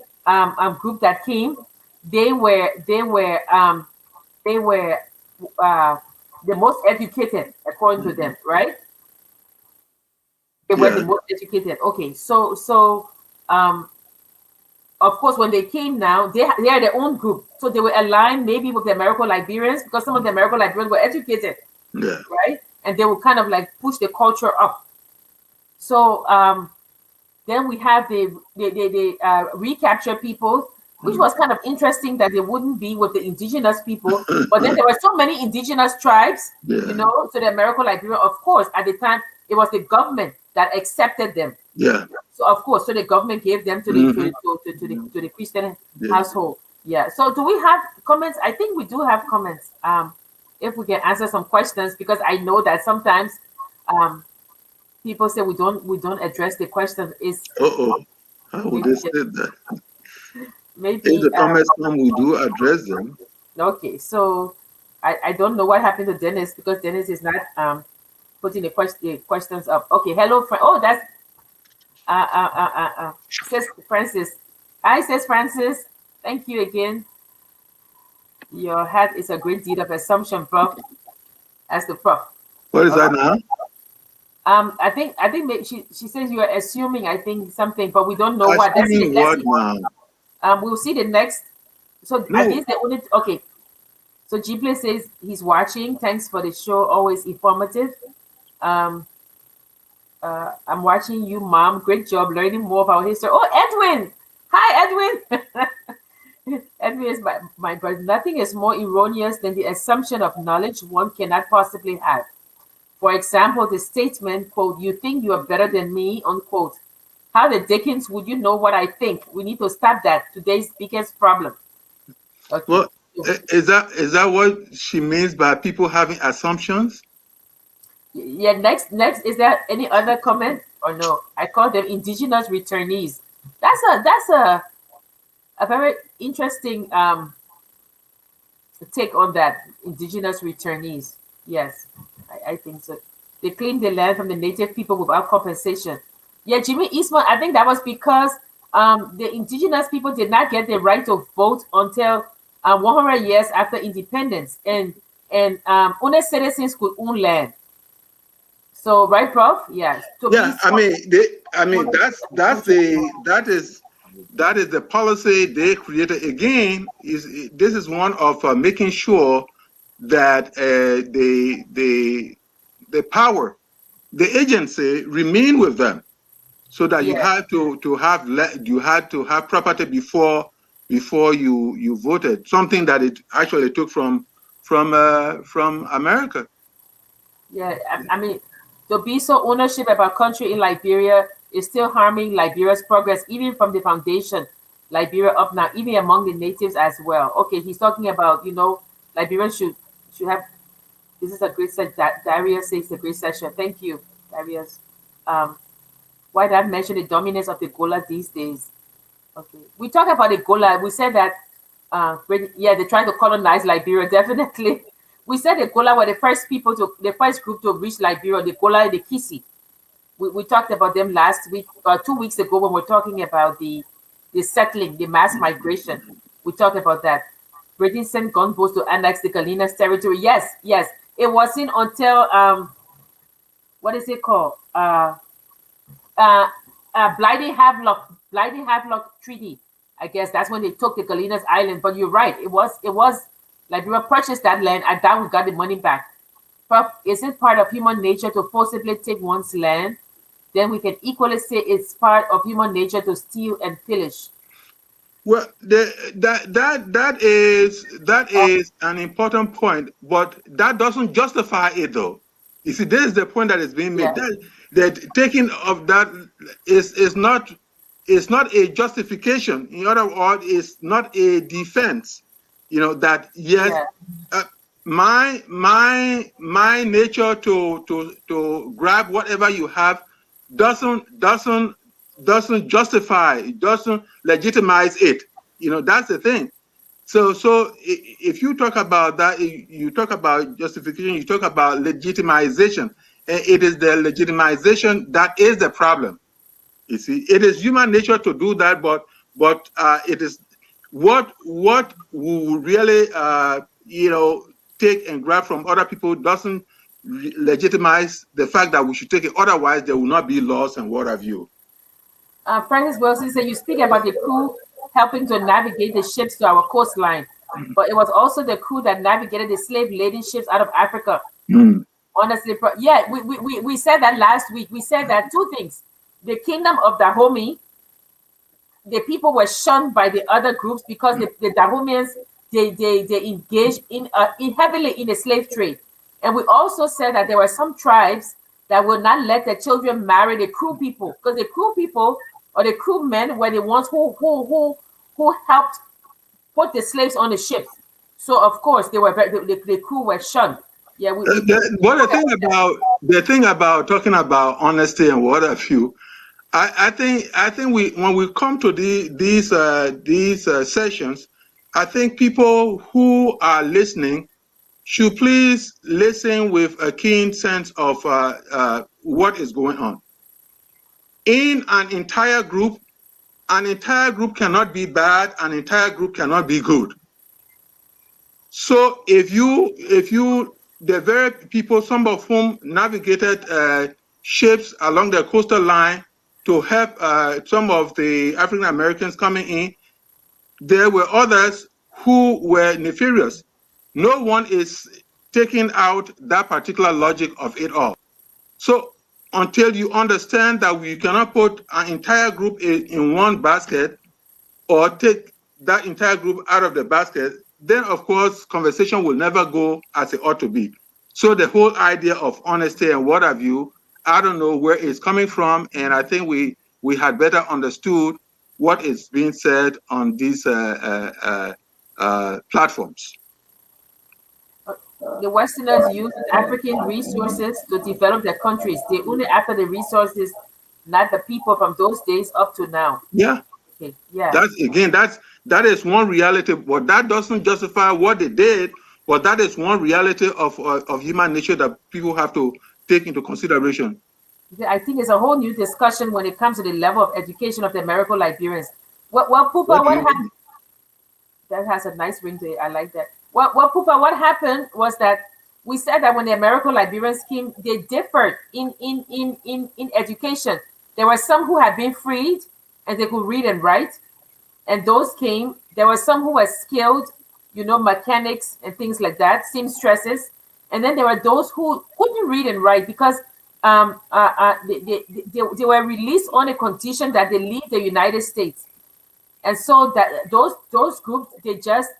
Speaker 1: group that came, they were the most educated according to them, right? They were the most educated. Okay, so of course when they came now, they are their own group, so they were aligned maybe with the Americo-Liberians because some of the Americo-Liberians were educated, right? And they will kind of like push the culture up. So then we have the recapture people, which was kind of interesting that they wouldn't be with the indigenous people. But then there were so many indigenous tribes, you know, so the Americo-Liberian, of course, at the time, it was the government that accepted them.
Speaker 2: Yeah.
Speaker 1: So of course, so the government gave them to the Christian household. Yeah. So do we have comments? I think we do have comments. If we can answer some questions, because I know that sometimes people say we don't address the question. Is
Speaker 2: how would they say that?
Speaker 1: Maybe
Speaker 2: if the comments come, we do address them.
Speaker 1: Okay, so I don't know what happened to Dennis because Dennis is not putting the questions up. Okay, hello, friend. Oh, that's says Francis. Hi, says Francis. Thank you again. Your hat is a great deed of assumption, Prof. As the Prof.
Speaker 2: What is that now?
Speaker 1: I think maybe she says you are assuming, I think, something, but we don't know what.
Speaker 2: Assuming what now?
Speaker 1: We'll see the next. So
Speaker 2: No.
Speaker 1: I think the only okay. So Gible says he's watching. Thanks for the show, always informative. I'm watching you, Mom. Great job learning more about history. Oh, Edwin! Hi, Edwin. Edwin is my brother. Nothing is more erroneous than the assumption of knowledge one cannot possibly have. For example, the statement, quote, "You think you are better than me," unquote. How the dickens would you know what I think? We need to stop that. Today's biggest problem. Okay.
Speaker 2: Well, is that what she means by people having assumptions?
Speaker 1: Yeah. Next. Is there any other comment or no? I call them indigenous returnees. That's a very interesting take on that. Indigenous returnees. Yes, I think so. They claim the land from the native people without compensation. Yeah, Jimmy Eastman, I think that was because the indigenous people did not get the right to vote until 100 years after independence, and only citizens could own land. So, right, Prof? Yes. So
Speaker 2: Yeah, I mean, that is the policy they created. Again, this is one of making sure that the power, the agency, remain with them, so that you had to have property before you voted. Something that it actually took from America.
Speaker 1: Yeah, I mean, to be so ownership about country in Liberia is still harming Liberia's progress, even from the foundation. Liberia up now, even among the natives as well. Okay, he's talking about, Liberia should have. This is a great session. Darius says a great session. Thank you, Darius. Why did I mention the dominance of the Gola these days? Okay, we talked about the Gola. We said that, they're trying to colonize Liberia. Definitely, we said the Gola were the first group to reach Liberia. The Gola and the Kisi. We talked about them last week, 2 weeks ago, when we're talking about the settling, the mass migration. We talked about that. Britain sent gunboats to annex the Galinas territory. Yes. It wasn't until what is it called? Blighty Havelock Treaty. I guess that's when they took the Galinas Island. But you're right. It was Liberia purchased that land, and then we got the money back. But is it part of human nature to forcibly take one's land? Then we can equally say it's part of human nature to steal and pillage.
Speaker 2: Well, that is an important point, but that doesn't justify it, though. You see, this is the point that is being made.
Speaker 1: Yeah.
Speaker 2: That taking of that is not a justification. In other words, it's not a defense. That yes.
Speaker 1: Yeah.
Speaker 2: My nature to grab whatever you have doesn't justify, it doesn't legitimize it. That's the thing. So if you talk about that, you talk about justification, you talk about legitimization. It is the legitimization that is the problem. You see, it is human nature to do that, but it is what we really take and grab from other people doesn't legitimize the fact that we should take it. Otherwise, there will not be laws and what have you.
Speaker 1: Francis Wilson said, you speak about the crew helping to navigate the ships to our coastline, but it was also the crew that navigated the slave-laden ships out of Africa. Honestly, we said that last week. We said that two things. The kingdom of Dahomey, the people were shunned by the other groups because the Dahomeans, they engaged in heavily in the slave trade. And we also said that there were some tribes that would not let their children marry the crew people, because the crew people or the crew men were the ones who helped put the slaves on the ships. So of course the crew were shunned. Yeah.
Speaker 2: The thing about talking about honesty and what have you, I think when we come to these sessions, I think people who are listening should please listen with a keen sense of what is going on. In an entire group cannot be bad, an entire group cannot be good. So if the very people, some of whom navigated ships along the coastal line to help some of the African Americans coming in, there were others who were nefarious. No one is taking out that particular logic of it all. So until you understand that we cannot put an entire group in one basket or take that entire group out of the basket, then of course conversation will never go as it ought to be. So the whole idea of honesty and what have you, I don't know where it's coming from, and I think we had better understood what is being said on these platforms.
Speaker 1: The Westerners used African resources to develop their countries. They only after the resources, not the people from those days up to now.
Speaker 2: Yeah.
Speaker 1: Okay. Yeah.
Speaker 2: That is one reality, but that doesn't justify what they did. But that is one reality of human nature that people have to take into consideration.
Speaker 1: I think it's a whole new discussion when it comes to the level of education of the American Liberians. Well, Pupa, what happened? That has a nice ring to it. I like that. Well, Pupa, what happened was that we said that when the American Liberians came, they differed in education. There were some who had been freed and they could read and write, and those came. There were some who were skilled, mechanics and things like that, seamstresses, and then there were those who couldn't read and write because they were released on a condition that they leave the United States, and so that those groups, they just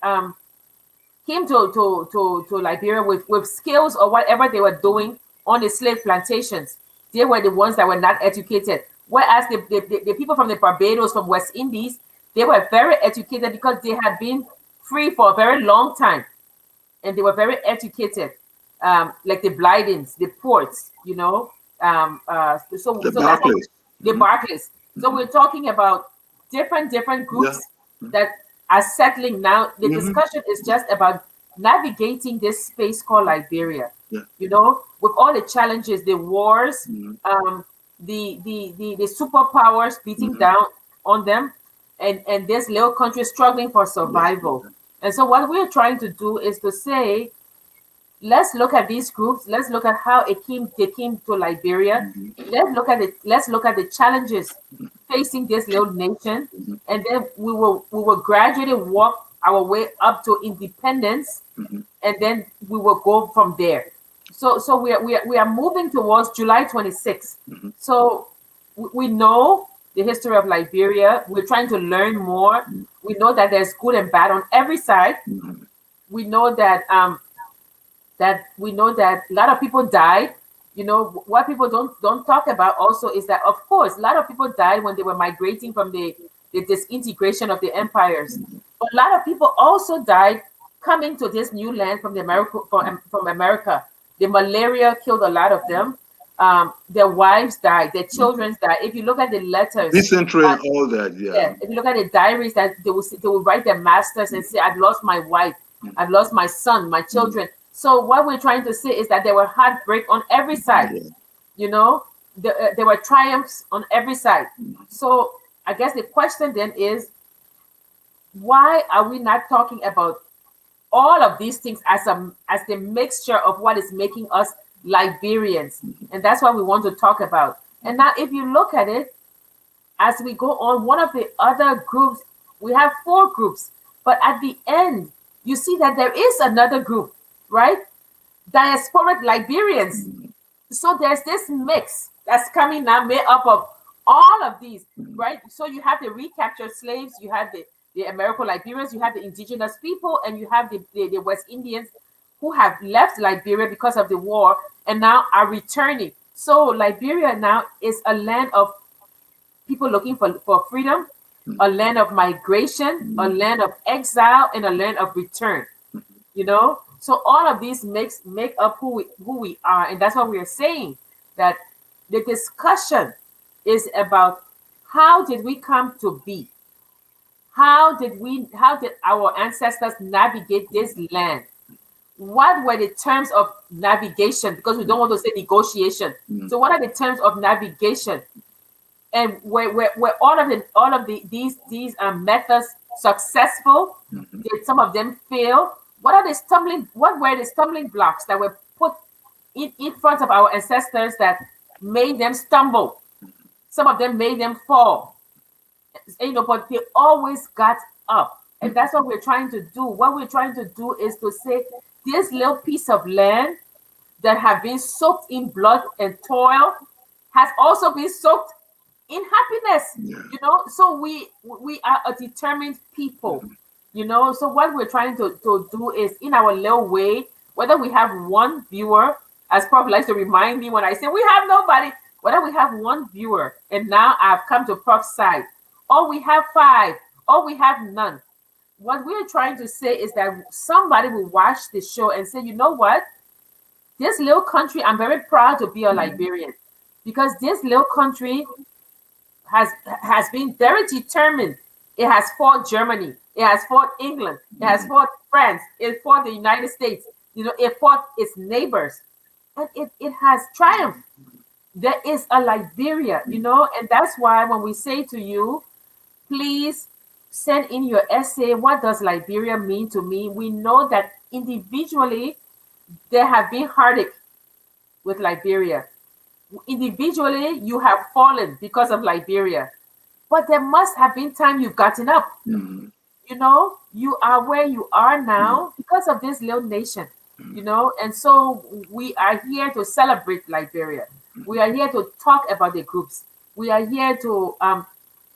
Speaker 1: came to Liberia with skills or whatever they were doing on the slave plantations. They were the ones that were not educated, whereas the people from the Barbados, from West Indies, They were very educated because they had been free for a very long time, and they were very educated, like the Blyden's, the Ports, you know.
Speaker 2: The Barclays.
Speaker 1: The Barclays. So we're talking about different groups that are settling now. The discussion is just about navigating this space called Liberia. You know, with all the challenges, the wars, the superpowers beating down on them, and this little country struggling for survival. And so what we're trying to do is to say, let's look at these groups. Let's look at how they came to Liberia. Let's look at the challenges facing this little nation, and then we will gradually walk our way up to independence, and then we will go from there. So we are moving towards July 26th. So we know the history of Liberia. We're trying to learn more. We know that there's good and bad on every side. We know that a lot of people died. You know, what people don't talk about also is that, of course, a lot of people died when they were migrating from the disintegration of the empires. But a lot of people also died coming to this new land from America. The malaria killed a lot of them. Their wives died. Their children died. If you look at the letters,
Speaker 2: dysentery and all that,
Speaker 1: if you look at the diaries, that they will write their masters and say, "I've lost my wife. I've lost my son, my children." So what we're trying to say is that there were heartbreak on every side. You know, there were triumphs on every side. So I guess the question then is, why are we not talking about all of these things as the mixture of what is making us Liberians? And that's what we want to talk about. And now if you look at it, as we go on, one of the other groups, we have 4 groups, but at the end, you see that there is another group, right? Diasporic Liberians. So there's this mix that's coming now, made up of all of these, right? So you have the recaptured slaves, you have the Americo-Liberians, you have the indigenous people, and you have the West Indians who have left Liberia because of the war and now are returning. So Liberia now is a land of people looking for freedom, a land of migration, a land of exile, and a land of return. You know, so all of these make up who we are, and that's what we are saying, that the discussion is about how did we come to be? How did our ancestors navigate this land? What were the terms of navigation? Because we don't want to say negotiation. So what are the terms of navigation? And were all of these methods successful? Did some of them fail? What were the stumbling blocks that were put in front of our ancestors that made them stumble? Some of them made them fall. You know, but they always got up. And that's what we're trying to do. What we're trying to do is to say, this little piece of land that have been soaked in blood and toil has also been soaked in happiness. You know, so we are a determined people. You know, so what we're trying to do is, in our little way, whether we have one viewer, as Prof likes to remind me when I say we have nobody, whether we have one viewer, and now I've come to Prof's side, or we have 5, or we have none. What we're trying to say is that somebody will watch the show and say, you know what? This little country, I'm very proud to be a Liberian, because this little country has been very determined. It has fought Germany. It has fought England. It has fought France. It fought the United States. You know, it fought its neighbors. And it has triumphed. There is a Liberia, you know, and that's why when we say to you, please send in your essay, what does Liberia mean to me? We know that individually, there have been heartache with Liberia. Individually, you have fallen because of Liberia. But there must have been time you've gotten up. You know, you are where you are now because of this little nation, you know, and so we are here to celebrate Liberia. We are here to talk about the groups. We are here to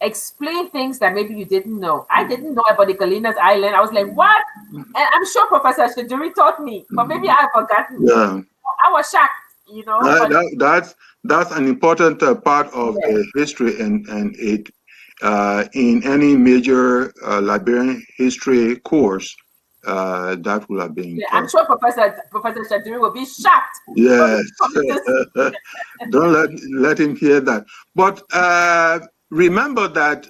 Speaker 1: explain things that maybe you didn't know. I didn't know about the Galenas Island. I was like, what? And I'm sure Professor Sheduri taught me, but maybe I've forgotten.
Speaker 2: Yeah.
Speaker 1: I was shocked, you know.
Speaker 2: That's an important part of the history, and in any major Liberian history course, that would have been
Speaker 1: Yeah,
Speaker 2: taught.
Speaker 1: I'm sure Professor Shaduri will be shocked.
Speaker 2: Yes. Don't let him hear that. But remember that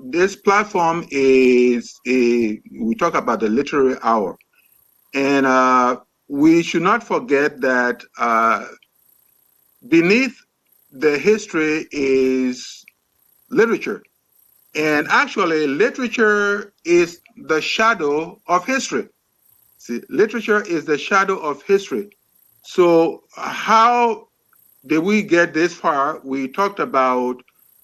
Speaker 2: this platform is we talk about the literary hour, and we should not forget that beneath the history is literature, and actually literature is the shadow of history. See, literature is the shadow of history. So how did we get this far? We talked about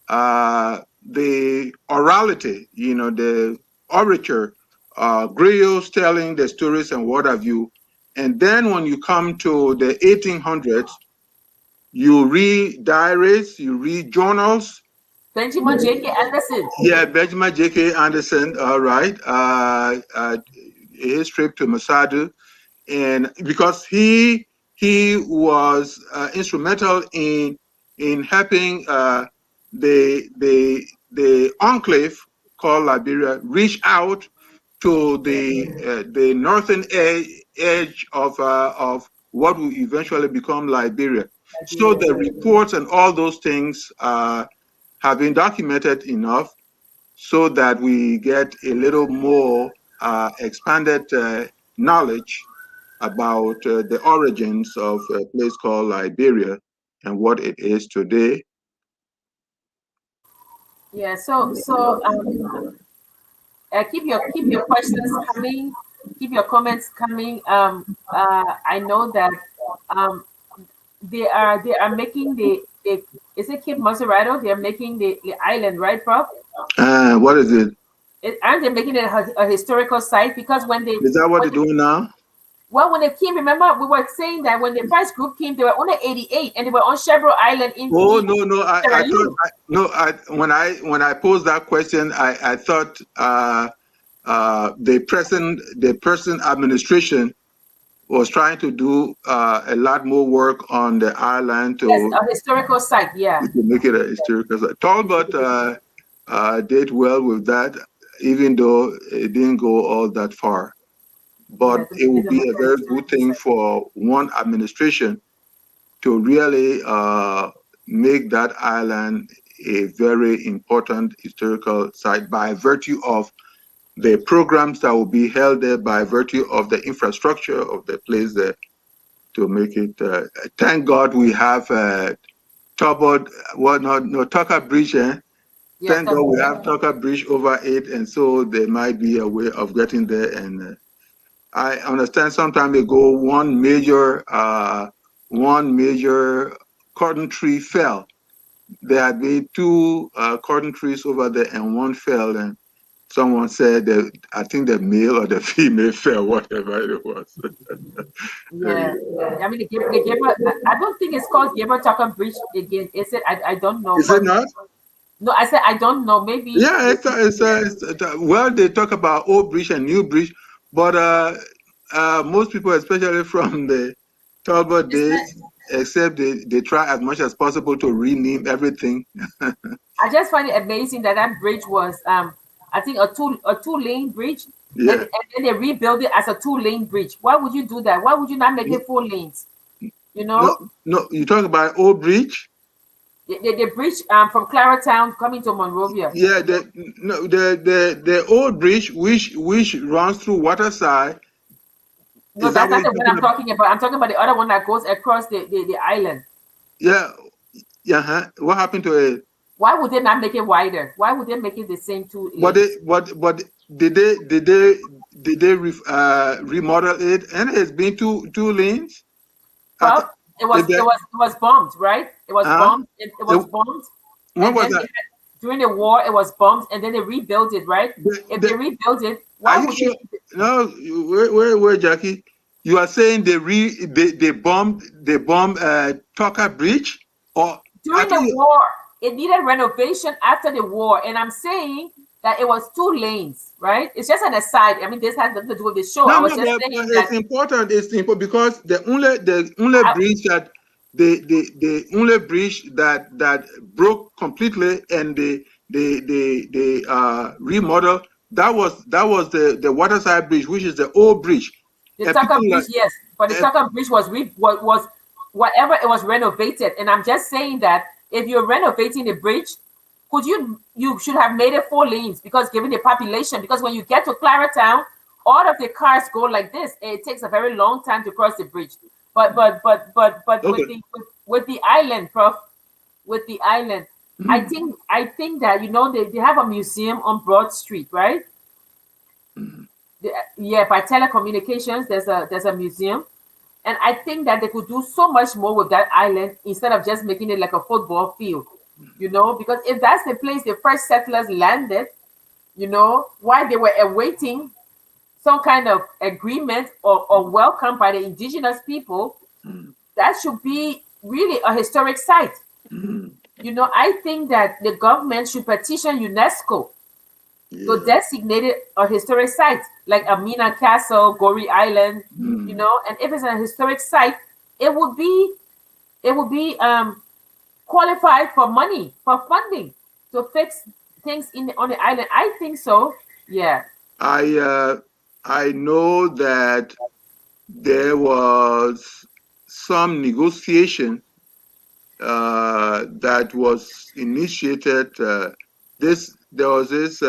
Speaker 2: the orality, the orature, griots telling the stories and what have you. And then when you come to the 1800s, you read diaries, you read journals.
Speaker 1: Benjamin J.K. Anderson.
Speaker 2: Yeah, Benjamin J.K. Anderson, all right. His trip to Masadu. And because he was instrumental in helping the enclave called Liberia reach out to the northern edge of what will eventually become Liberia. So the reports and all those things have been documented enough so that we get a little more expanded knowledge about the origins of a place called Liberia and what it is today.
Speaker 1: Yeah. So keep your questions coming, keep your comments coming. I know that they are making the is it Cape Monserrato? They are making the island, right, Prof?
Speaker 2: What is it?
Speaker 1: Aren't they making it a historical site? Because when they
Speaker 2: is that what they're doing now?
Speaker 1: Well, when they came, remember we were saying that when the first group came, they were only 88, and they were on Chevron Island in.
Speaker 2: Oh no! When I posed that question, I thought the present administration was trying to do a lot more work on the island to
Speaker 1: yes, a historical site, yeah,
Speaker 2: to make it a historical site. Talbot did well with that, even though it didn't go all that far. But it would be a very good thing for one administration to really make that island a very important historical site by virtue of the programs that will be held there, by virtue of the infrastructure of the place there to make it. Thank God we have Talbot, Tucker Bridge. Thank God we have Tucker Bridge over it, and so there might be a way of getting there. And I understand some time ago one major cotton tree fell. There had been two cotton trees over there, and one fell, and someone said that I think the male or the female fell, whatever it was.
Speaker 1: Yeah. I mean, I don't think it's called Gabriel Tucker Bridge again. Is it? I don't know.
Speaker 2: Is it not?
Speaker 1: No, I said I don't know. Maybe.
Speaker 2: Yeah, well, they talk about old bridge and new bridge, but most people, especially from the Talbot days, except they try as much as possible to rename everything.
Speaker 1: I just find it amazing that bridge was I think a two-lane bridge.
Speaker 2: Yeah.
Speaker 1: And then they rebuild it as a two-lane bridge. Why would you do that? Why would you not make it 4 lanes? You know?
Speaker 2: No, you talk about old bridge?
Speaker 1: The bridge from Claratown coming to Monrovia.
Speaker 2: Yeah, the old bridge which runs through Waterside.
Speaker 1: No, that's not the one I'm talking about. I'm talking about the other one that goes across the island.
Speaker 2: Yeah. What happened to it?
Speaker 1: Why would they not make it wider? Why would they make it the same 2 lanes?
Speaker 2: But did they remodel it? And it's been two lanes.
Speaker 1: Well, it was bombed, right? It was bombed. It was bombed.
Speaker 2: When was that?
Speaker 1: During the war, it was bombed, and then they rebuilt it, right? If they rebuilt it, why would
Speaker 2: sure? No, where, Jackie? You are saying they bombed Tucker Bridge, or
Speaker 1: during the war? It needed renovation after the war, and I'm saying that it was 2 lanes, right? It's just an aside. I mean, this has nothing to do with the show.
Speaker 2: It's important. It's important because the only bridge that the only bridge that broke completely and they remodel. That was the Waterside Bridge, which is the old bridge.
Speaker 1: The Tucker Bridge, yes, but the Tucker Bridge was whatever, it was renovated. And I'm just saying that if you're renovating the bridge, you should have made it 4 lanes, because given the population, because when you get to Claratown, all of the cars go like this. It takes a very long time to cross the bridge. But
Speaker 2: Okay.
Speaker 1: with the island, Prof, with the island, I think that they have a museum on Broad Street, right? By telecommunications, there's a museum, and I think that they could do so much more with that island instead of just making it like a football field, because if that's the place the first settlers landed, while they were awaiting some kind of agreement or welcome by the indigenous people, that should be really a historic site. I think that the government should petition UNESCO to designate it a historic site, like Amina Castle, Goree Island, and if it's a historic site, it would be qualified for money, for funding to fix things on the island. I think so. Yeah.
Speaker 2: I know that there was some negotiation that was initiated. There was this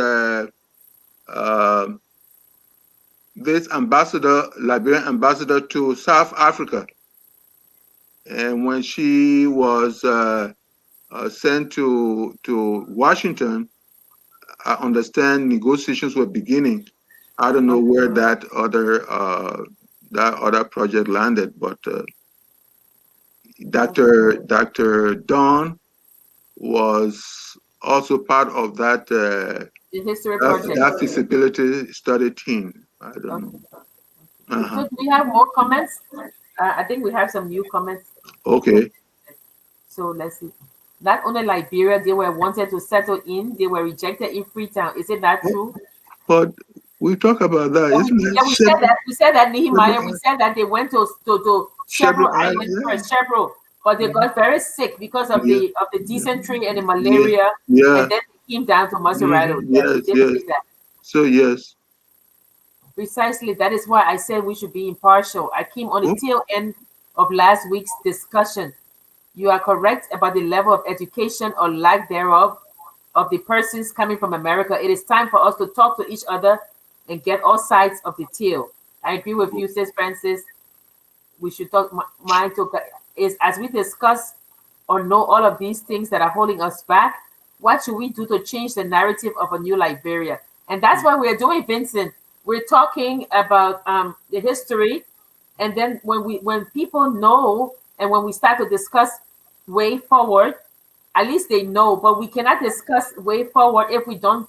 Speaker 2: Liberian ambassador to South Africa, and when she was sent to Washington, I understand negotiations were beginning. I don't know where that other project landed, but Dr. Dawn was also part of that
Speaker 1: The history project.
Speaker 2: that feasibility study team. I don't know.
Speaker 1: So do we have more comments? I think we have some new comments.
Speaker 2: Okay.
Speaker 1: So let's see. Not only Liberia, they were wanted to settle in, they were rejected in Freetown. Is it that true?
Speaker 2: But we talk about that, isn't it?
Speaker 1: Yeah, we said that Nehemiah. We said that they went to Chevron Island first, Chevron, but they got very sick because of the dysentery and the malaria.
Speaker 2: Yeah.
Speaker 1: And then they came down to Maserado.
Speaker 2: Yes. So yes.
Speaker 1: Precisely. That is why I said we should be impartial. I came on the tail end of last week's discussion. You are correct about the level of education or lack thereof of the persons coming from America. It is time for us to talk to each other and get all sides of the tale. I agree with you, Sis Francis. We should talk. Mine is, as we discuss or know all of these things that are holding us back, what should we do to change the narrative of a new Liberia? And that's what we're doing, Vincent. We're talking about the history, and then when people know, and when we start to discuss way forward, at least they know. But we cannot discuss way forward if we don't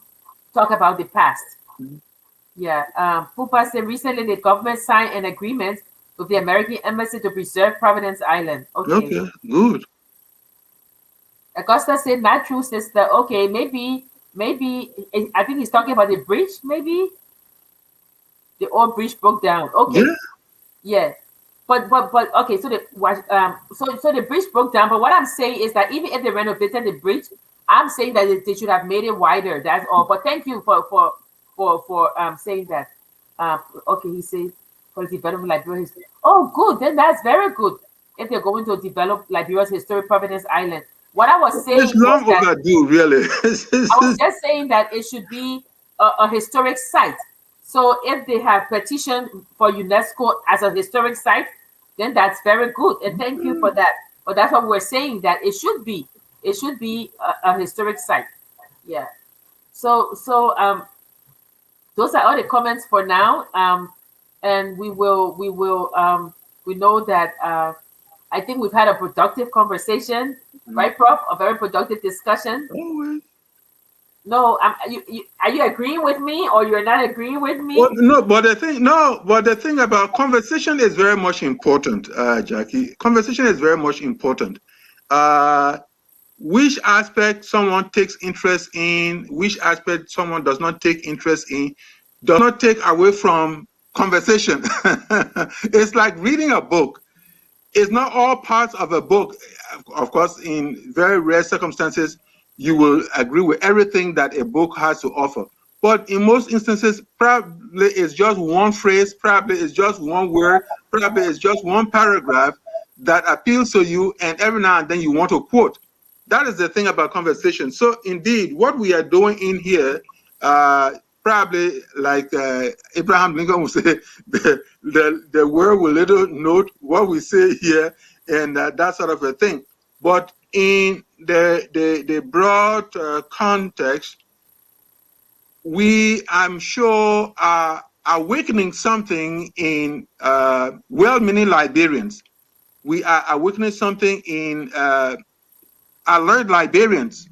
Speaker 1: talk about the past. Yeah. Pupa said recently the government signed an agreement with the American Embassy to preserve Providence Island. Okay,
Speaker 2: good.
Speaker 1: Augusta said not true, sister. Okay, maybe I think he's talking about the bridge, maybe. The old bridge broke down. Okay. Yeah. But okay, so the bridge broke down. But what I'm saying is that even if they renovated the bridge, I'm saying that they should have made it wider. That's all. But thank you for saying that. Okay, he says for the development of Liberia's. Oh, good. Then that's very good. If they're going to develop Liberia's historic Providence Island. What I was saying,
Speaker 2: it's long overdue, really.
Speaker 1: I was just saying that it should be a historic site. So if they have petitioned for UNESCO as a historic site, then that's very good. And thank you for that. But that's what we're saying, that it should be a historic site. Yeah. So those are all the comments for now. And we know that I think we've had a productive conversation, right, Prof? A very productive discussion.
Speaker 2: Always.
Speaker 1: No, are you agreeing with me, or you're not agreeing with me?
Speaker 2: Well, but the thing about conversation is very much important, Jackie. Conversation is very much important. Which aspect someone takes interest in, which aspect someone does not take interest in, does not take away from conversation. It's like reading a book. It's not all parts of a book. Of course, in very rare circumstances, you will agree with everything that a book has to offer. But in most instances, probably it's just one phrase, probably it's just one word, probably it's just one paragraph that appeals to you, and every now and then you want to quote. That is the thing about conversation. So indeed, what we are doing in here, probably like Abraham Lincoln would say, the word will little note what we say here, and that sort of a thing. But in the broad context, we, I'm sure, are awakening something in well-meaning Liberians. We are awakening something in alert Liberians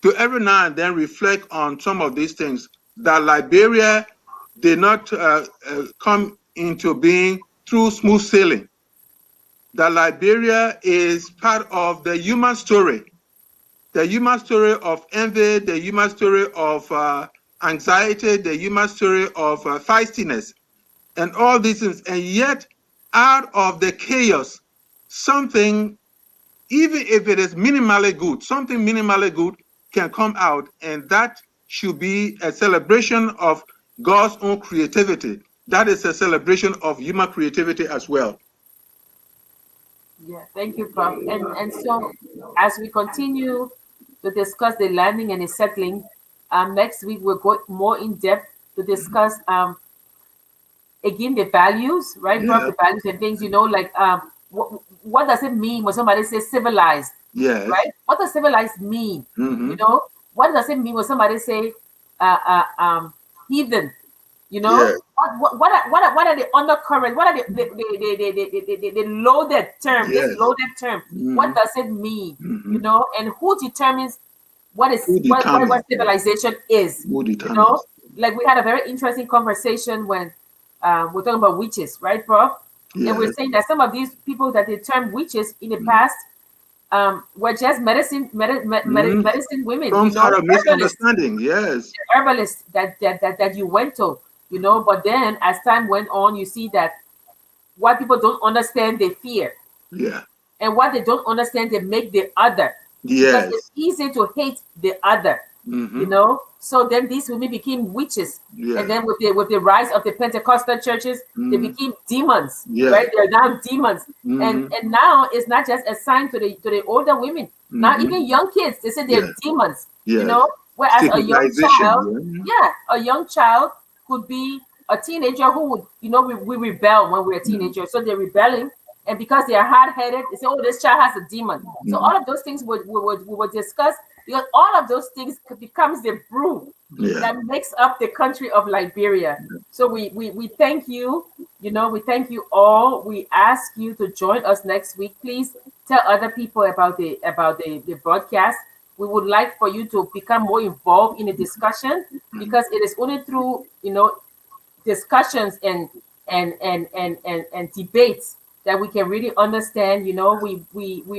Speaker 2: to every now and then reflect on some of these things. That Liberia did not come into being through smooth sailing. That Liberia is part of the human story of envy, the human story of anxiety, the human story of feistiness, and all these things. And yet, out of the chaos, something, even if it is minimally good, something minimally good can come out, and that should be a celebration of God's own creativity. That is a celebration of human creativity as well.
Speaker 1: Yeah, thank you, Prof. And so, as we continue to discuss the landing and the settling, next week we'll go more in depth to discuss again the values, right?
Speaker 2: Yeah.
Speaker 1: Prof, the values and things, like what does it mean when somebody says civilized?
Speaker 2: Yes.
Speaker 1: Right? What does civilized mean?
Speaker 2: Mm-hmm.
Speaker 1: What does it mean when somebody say heathen?
Speaker 2: Yes.
Speaker 1: What are the undercurrent? What are the loaded term?
Speaker 2: Yes.
Speaker 1: This loaded term.
Speaker 2: Mm-hmm.
Speaker 1: What does it mean?
Speaker 2: Mm-hmm.
Speaker 1: And who determines what civilization is?
Speaker 2: Who determines?
Speaker 1: Like we had a very interesting conversation when we're talking about witches, right, Prof?
Speaker 2: Yes.
Speaker 1: And we're saying that some of these people that they termed witches in the past were just medicine women.
Speaker 2: Some sort of misunderstanding, yes.
Speaker 1: Herbalists that you went to, but then as time went on, you see that what people don't understand, they fear.
Speaker 2: Yeah.
Speaker 1: And what they don't understand, they make the other.
Speaker 2: Yes.
Speaker 1: Because it's easy to hate the other,
Speaker 2: Mm-hmm.
Speaker 1: So then these women became witches.
Speaker 2: Yeah.
Speaker 1: And then with the rise of the Pentecostal churches, they became demons.
Speaker 2: Yeah.
Speaker 1: Right? They're now demons.
Speaker 2: Mm-hmm.
Speaker 1: And now it's not just assigned to the older women. Now even young kids, they say they're demons.
Speaker 2: Yes.
Speaker 1: Whereas a young child,
Speaker 2: yeah.
Speaker 1: a young child could be a teenager who would, we rebel when we're teenagers. So they're rebelling. And because they are hard-headed, they say, oh, this child has a demon. So all of those things we would discuss, because all of those things becomes the brew that makes up the country of Liberia. So we thank you, we thank you all. We ask you to join us next week. Please tell other people about the broadcast. We would like for you to become more involved in the discussion, because it is only through, discussions and debates that we can really understand. We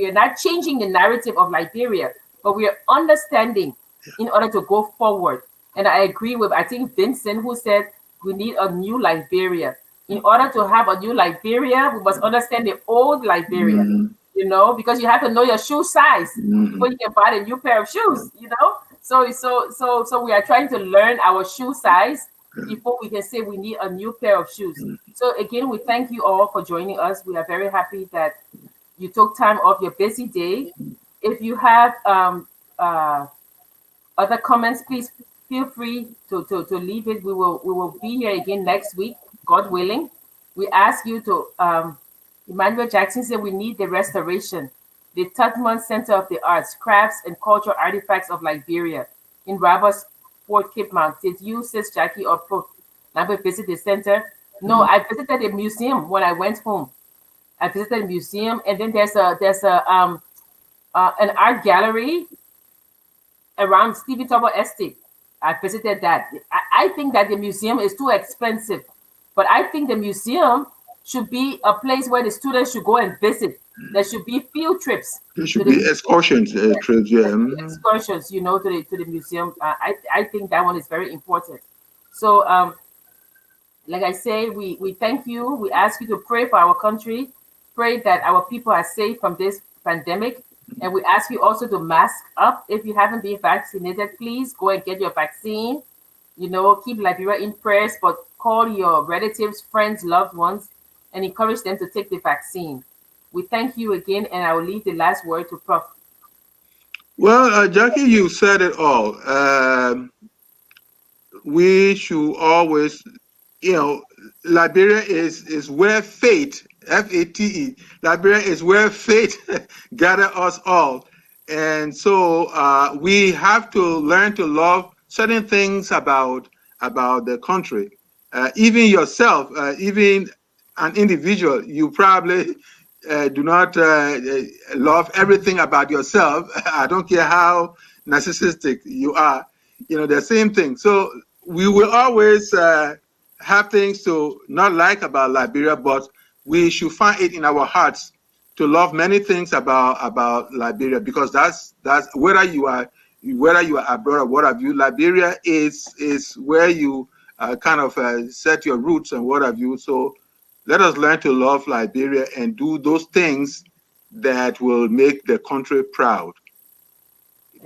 Speaker 1: are not changing the narrative of Liberia, but we are understanding in order to go forward. And I agree with, I think, Vincent, who said we need a new Liberia. In order to have a new Liberia, we must understand the old Liberia, because you have to know your shoe size before you can buy a new pair of shoes, So we are trying to learn our shoe size before we can say we need a new pair of shoes. So again, we thank you all for joining us. We are very happy that you took time off your busy day. If you have other comments, please feel free to leave it. We will be here again next week, God willing. We ask you to Emmanuel Jackson said we need the restoration, the Tubman Center of the Arts, Crafts and Cultural Artifacts of Liberia in Roberts Fort Cape Mount. Did you, Sis Jackie, or Prof, never visit the center? No, I visited the museum when I went home. I visited the museum, and then there's an art gallery around Stevie Tubble Estate. I visited that. I think that the museum is too expensive, but I think the museum should be a place where the students should go and visit. There should be field trips.
Speaker 2: There should be excursions, trips,
Speaker 1: excursions, to the museum. I think that one is very important. So, like I say, we thank you. We ask you to pray for our country. Pray that our people are safe from this pandemic. And we ask you also to mask up. If you haven't been vaccinated, please go and get your vaccine. Keep Liberia in prayers, but call your relatives, friends, loved ones, and encourage them to take the vaccine. We thank you again, and I will leave the last word to Prof.
Speaker 2: Well, Jackie, you said it all. We should always, Liberia is where fate, Fate, Liberia is where fate gather us all. And so we have to learn to love certain things about the country. Even yourself, even an individual, you probably do not love everything about yourself. I don't care how narcissistic you are. The same thing. So we will always have things to not like about Liberia, but we should find it in our hearts to love many things about Liberia, because that's whether you are abroad or what have you. Liberia is where you kind of set your roots and what have you. So let us learn to love Liberia and do those things that will make the country proud.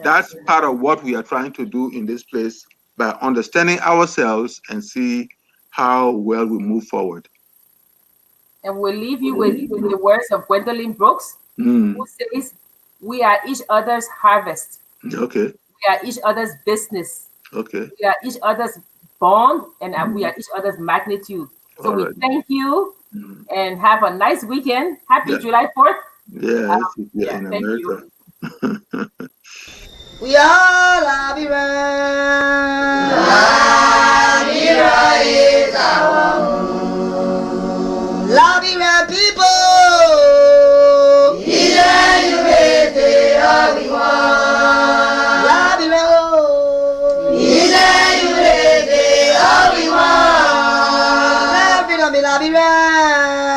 Speaker 2: That's part of what we are trying to do in this place, by understanding ourselves and see how well we move forward.
Speaker 1: And we'll leave you with the words of Gwendolyn Brooks, who says, "We are each other's harvest.
Speaker 2: Okay.
Speaker 1: We are each other's business.
Speaker 2: Okay.
Speaker 1: We are each other's bond, and we are each other's magnitude." So we thank you, and have a nice weekend. Happy July 4th.
Speaker 2: Yeah, in
Speaker 1: thank
Speaker 2: America.
Speaker 1: You.
Speaker 5: We are Liberia. Liberia is our home. Liberia people. Liberia.